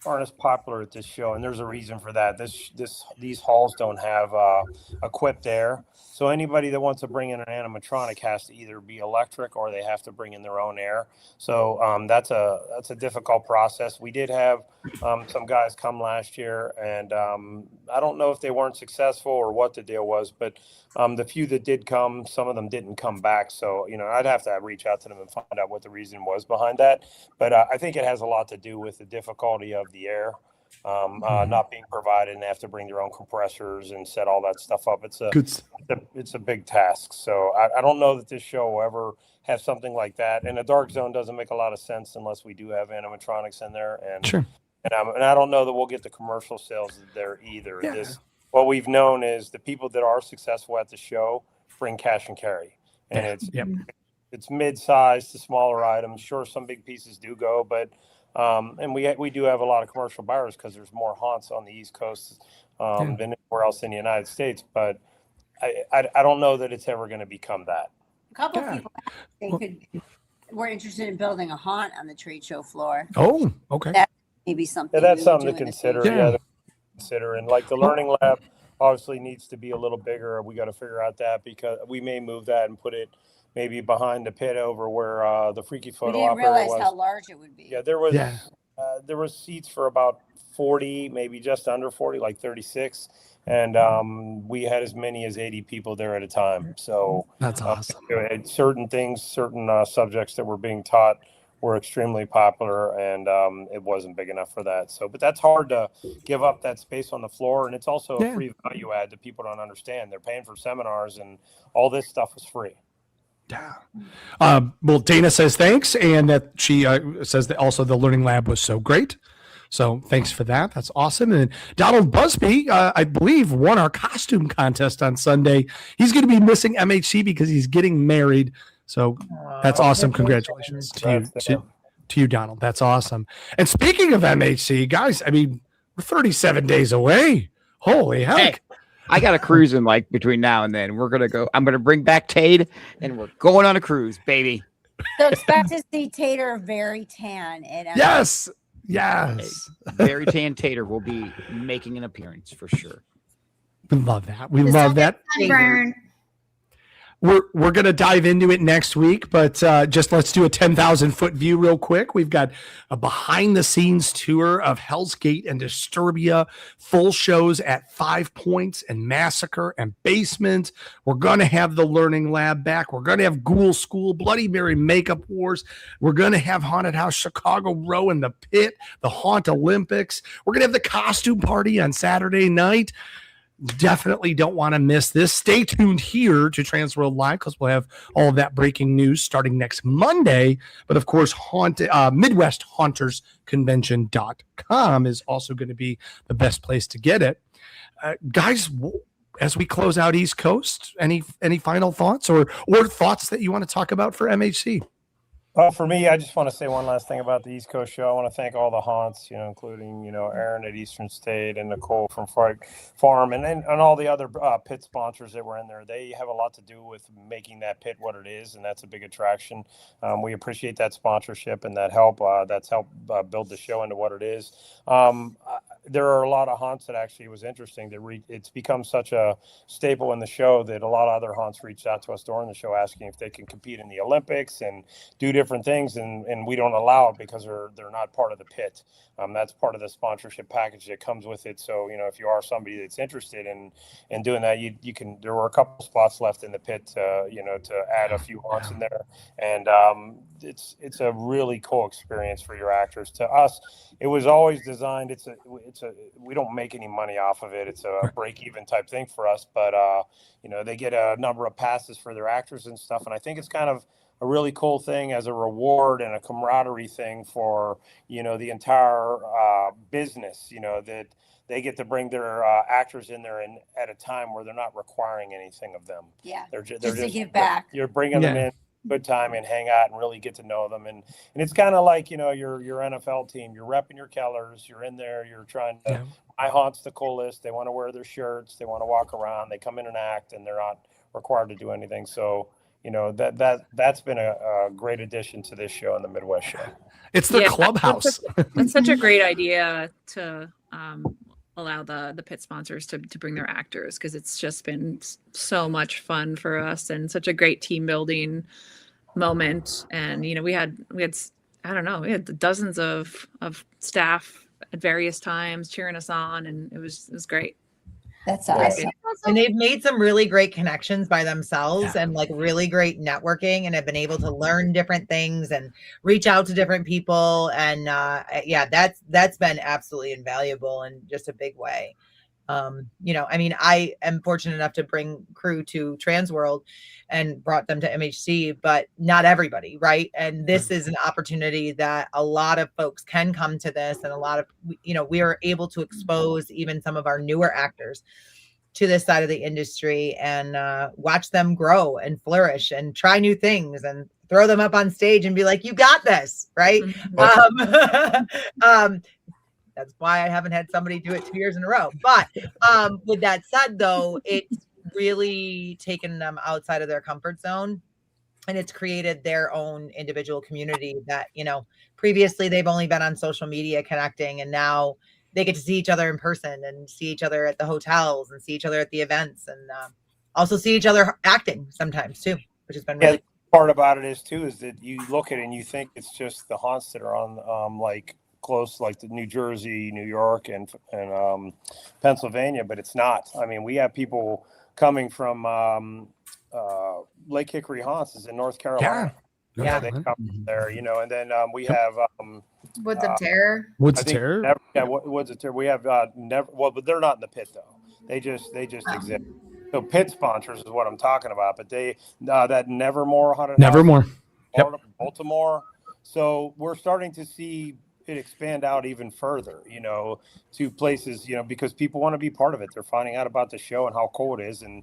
aren't as popular at this show, and there's a reason for that. These halls don't have equipped air. So anybody that wants to bring in an animatronic has to either be electric or they have to bring in their own air. So that's a difficult process. We did have some guys come last year, and I don't know if they weren't successful or what the deal was, but the few that did come, some of them didn't come back. So, I'd have to reach out to them and find out what the reason was behind that. But I think it has a lot to do with the difficulty of the air. Not being provided, and they have to bring their own compressors and set all that stuff up. It's a big task. So I don't know that this show will ever have something like that. And a dark zone doesn't make a lot of sense unless we do have animatronics in there. And sure. And I don't know that we'll get the commercial sales there either. Yeah. What we've known is the people that are successful at the show bring cash and carry, and it's mid-sized to smaller items. Sure, some big pieces do go, but and we do have a lot of commercial buyers because there's more haunts on the East Coast than anywhere else in the United States. But I don't know that it's ever going to become that. A couple of people were interested in building a haunt on the trade show floor. Oh, okay. That may be something. That's something to consider. Consider, and like the learning lab obviously needs to be a little bigger. We got to figure out that, because we may move that and put it maybe behind the pit over where the Freaky Photo operator was. We didn't realize how large it would be. Yeah, there was there was seats for about 40, maybe just under 40, like 36. And we had as many as 80 people there at a time. So that's awesome. Certain things, certain subjects that were being taught were extremely popular, and it wasn't big enough for that. So, but that's hard to give up that space on the floor, and it's also a free value add that people don't understand. They're paying for seminars, and all this stuff is free. Yeah. Well, Dana says thanks, and that she says that also the Learning Lab was so great. So thanks for that. That's awesome. And Donald Busby, I believe, won our costume contest on Sunday. He's going to be missing MHC because he's getting married. So that's awesome. Congratulations to you, Donald. That's awesome. And speaking of MHC, guys, I mean, we're 37 days away. Holy heck. Hey, I got a cruise in like between now and then. We're going to go. I'm going to bring back Tade, and we're going on a cruise, baby. So expect to see Tater very tan. Yes. Very tan Tater will be making an appearance for sure. We love that. We love that. Sunburn. We're going to dive into it next week, but just let's do a 10,000 foot view real quick. We've got a behind the scenes tour of Hell's Gate and Disturbia, full shows at 5 Points and Massacre and Basement. We're going to have the Learning Lab back. We're going to have Ghoul School, Bloody Mary Makeup Wars. We're going to have Haunted House Chicago Row and the Pit, the Haunt Olympics. We're going to have the costume party on Saturday night. Definitely don't want to miss this. Stay tuned here to TransWorld Live because we'll have all of that breaking news starting next Monday. But of course, MidwestHauntersConvention.com is also going to be the best place to get it. Guys, as we close out East Coast, any final thoughts or thoughts that you want to talk about for MHC? For me, I just want to say one last thing about the East Coast show. I want to thank all the haunts, including, Aaron at Eastern State and Nicole from Farm and all the other pit sponsors that were in there. They have a lot to do with making that pit what it is, and that's a big attraction. We appreciate that sponsorship and that help. That's helped build the show into what it is. There are a lot of haunts that actually was interesting. It's become such a staple in the show that a lot of other haunts reached out to us during the show asking if they can compete in the Olympics and do different things, and we don't allow it because they're not part of the pit. That's part of the sponsorship package that comes with it. So if you are somebody that's interested in doing that, you can. There were a couple spots left in the pit, to add a few haunts in there, and it's a really cool experience for your actors. To us, it was always designed. We don't make any money off of it. It's a break even type thing for us, but they get a number of passes for their actors and stuff, and I think it's kind of a really cool thing as a reward and a camaraderie thing for, the entire business, that they get to bring their actors in there and at a time where they're not requiring anything of them. Yeah. They're just to give back. You're bringing them in, good time, and hang out and really get to know them. And it's kind of like, your NFL team, you're repping your colors, you're in there, you're trying to, my haunt's the coolest. They want to wear their shirts. They want to walk around. They come in and act, and they're not required to do anything. So, that's been a great addition to this show and the Midwest show. It's the clubhouse. That's such a great idea to allow the pit sponsors to bring their actors, because it's just been so much fun for us and such a great team building moment. And we had I don't know, we had dozens of staff at various times cheering us on, and it was great. That's awesome. And they've made some really great connections by themselves and like really great networking, and have been able to learn different things and reach out to different people. And that's been absolutely invaluable in just a big way. I am fortunate enough to bring crew to TransWorld and brought them to MHC, but not everybody, right? And this is an opportunity that a lot of folks can come to this, and a lot of, we are able to expose even some of our newer actors to this side of the industry and watch them grow and flourish and try new things and throw them up on stage and be like, you got this, right? That's why I haven't had somebody do it 2 years in a row. But with that said, though, it's really taken them outside of their comfort zone, and it's created their own individual community that, previously they've only been on social media connecting, and now they get to see each other in person and see each other at the hotels and see each other at the events, and also see each other acting sometimes too, which has been really part about it is that you look at it and you think it's just the haunts that are on close like to New Jersey, New York, and Pennsylvania, but it's not. I mean, we have people coming from Lake Hickory Haunts is in North Carolina. Yeah. They come from there, and then we have Woods of Terror. Woods of Terror. Woods of Terror. We have never. Well, but they're not in the pit though. They just exist. So pit sponsors is what I'm talking about. But they that Nevermore haunted Nevermore. House, Baltimore. So we're starting to see it expand out even further, to places, because people want to be part of it. They're finding out about the show and how cool it is. And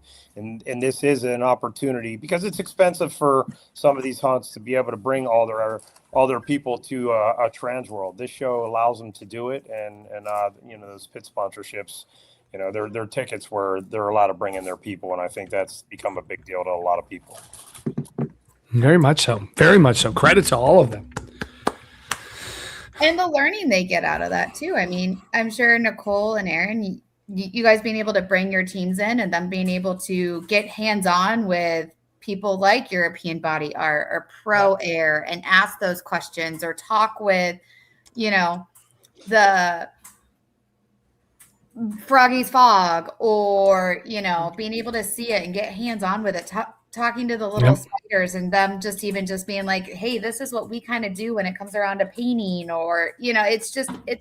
this is an opportunity because it's expensive for some of these hunts to be able to bring all their people to a TransWorld. This show allows them to do it. And those pit sponsorships, their tickets where they're allowed to bring in their people. And I think that's become a big deal to a lot of people. Very much so. Very much so. Credit to all of them. And the learning they get out of that too. I mean, I'm sure Nicole and Aaron, you guys being able to bring your teams in and them being able to get hands-on with people like European Body Art or Pro Air and ask those questions or talk with, the Froggy's Fog or, being able to see it and get hands-on with it, talking to the little spiders and them just being like, hey, this is what we kind of do when it comes around to painting or, it's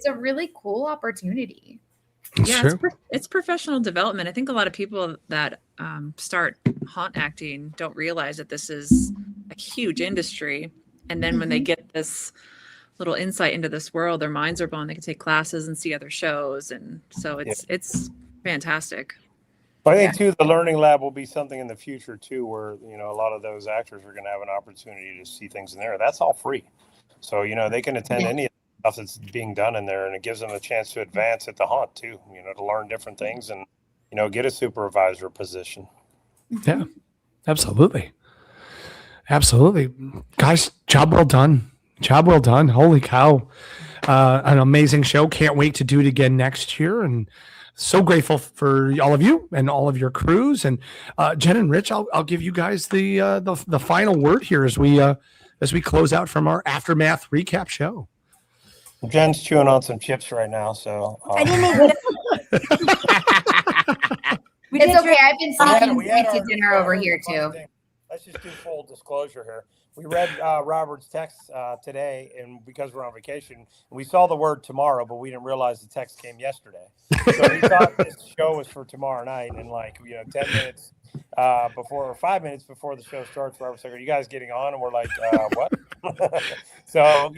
a really cool opportunity. It's professional development. I think a lot of people that start haunt acting don't realize that this is a huge industry. And then when they get this little insight into this world, their minds are blown. They can take classes and see other shows. And so it's fantastic. But I think too, the learning lab will be something in the future too, where a lot of those actors are going to have an opportunity to see things in there. That's all free, so they can attend any of the stuff that's being done in there, and it gives them a chance to advance at the haunt too. To learn different things and get a supervisor position. Yeah, absolutely, guys. Job well done. Holy cow, an amazing show. Can't wait to do it again next year, and so grateful for all of you and all of your crews. And Jen and Rich, I'll give you guys the final word here as we close out from our Aftermath recap show. Jen's chewing on some chips right now, so I didn't even. It's okay. I've been sneaking sweets to dinner over here too. Let's just do full disclosure here. We read Robert's text today, and because we're on vacation, we saw the word tomorrow, but we didn't realize the text came yesterday. So we thought this show was for tomorrow night, and 10 minutes before or 5 minutes before the show starts, Robert's like, "Are you guys getting on?" And we're like, "What?" So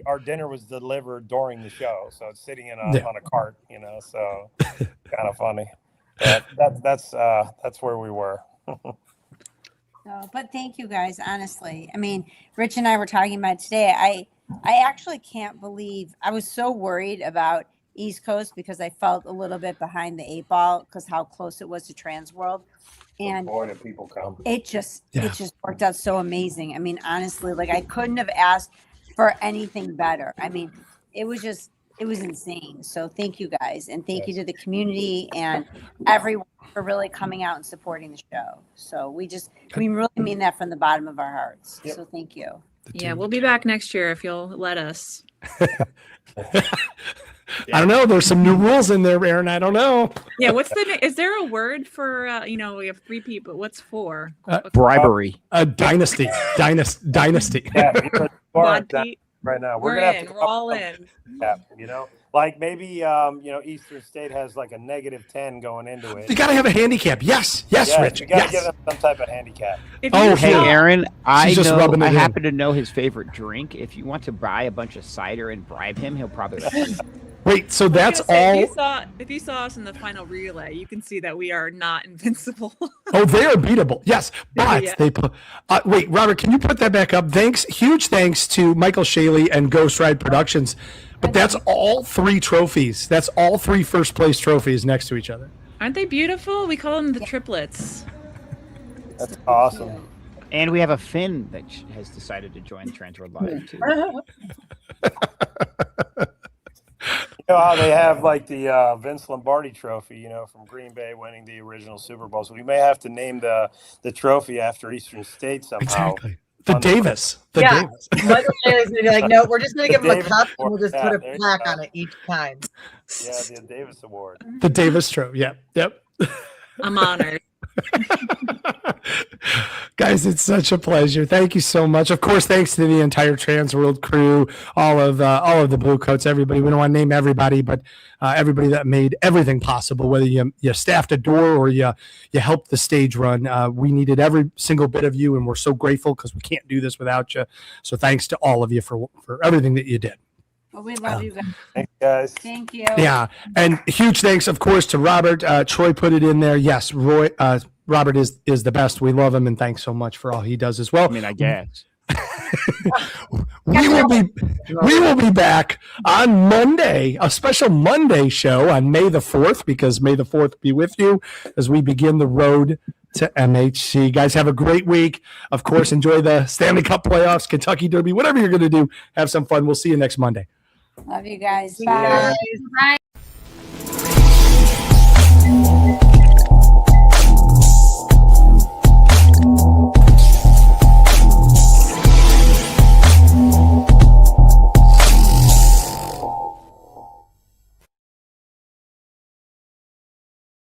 our dinner was delivered during the show, so it's sitting on a cart, so kind of funny. That's where we were. But thank you guys, honestly. I mean, Rich and I were talking about it today. I actually can't believe I was so worried about East Coast because I felt a little bit behind the 8 ball because how close it was to TransWorld. And boy, did people come. It just worked out so amazing. I mean, honestly, I couldn't have asked for anything better. I mean, it was insane. So thank you guys. And thank you to the community and everyone for really coming out and supporting the show. So we really mean that from the bottom of our hearts. So thank you. Yeah, we'll be back next year if you'll let us. I don't know. There's some new rules in there, Aaron. I don't know. Yeah, is there a word for, we have 3 people. What's 4? Bribery. Dynasty. Dynasty. Yeah, right now we're gonna have to we're all in. Yeah, maybe Eastern State has a -10 going into it. You gotta have a handicap. Yes, Rich. You gotta give them some type of handicap. Hey, Aaron, I happen to know his favorite drink. If you want to buy a bunch of cider and bribe him, he'll probably let you. Wait, so that's all. If you saw us in the final relay, you can see that we are not invincible. Oh, they are beatable. Yes, but Yeah. they put. Wait, Robert, can you put that back up? Huge thanks to Michael Shaley and Ghost Ride Productions. But that's all 3 trophies. That's all 3 first place trophies next to each other. Aren't they beautiful? We call them the triplets. That's awesome. And we have a Finn that has decided to join TransWorld Live too. You know how they have the Vince Lombardi trophy, from Green Bay winning the original Super Bowl. So we may have to name the trophy after Eastern State somehow. Exactly. The on Davis. The Yeah. Davis. Michael Taylor's gonna be like, no, we're just gonna give him a Davis cup and Award. we'll just Yeah, put a there you plaque go. on it each time. Yeah, the Davis Award. The Davis Trophy. Yep. I'm honored. Guys, it's such a pleasure. Thank you so much. Of course, thanks to the entire TransWorld crew, all of the Blue Coats, everybody. We don't want to name everybody, but everybody that made everything possible. Whether you staffed a door or you helped the stage run, we needed every single bit of you, and we're so grateful because we can't do this without you. So thanks to all of you for everything that you did. Well, we love you guys. Thanks, guys. Thank you. Yeah, and huge thanks, of course, to Robert. Troy put it in there. Yes, Robert is the best. We love him, and thanks so much for all he does as well. I mean, I guess. We will be back on Monday, a special Monday show on May the 4th, because May the 4th be with you as we begin the road to MHC. Guys, have a great week. Of course, enjoy the Stanley Cup playoffs, Kentucky Derby, whatever you're going to do. Have some fun. We'll see you next Monday. Love you guys. See you Bye. guys. Bye.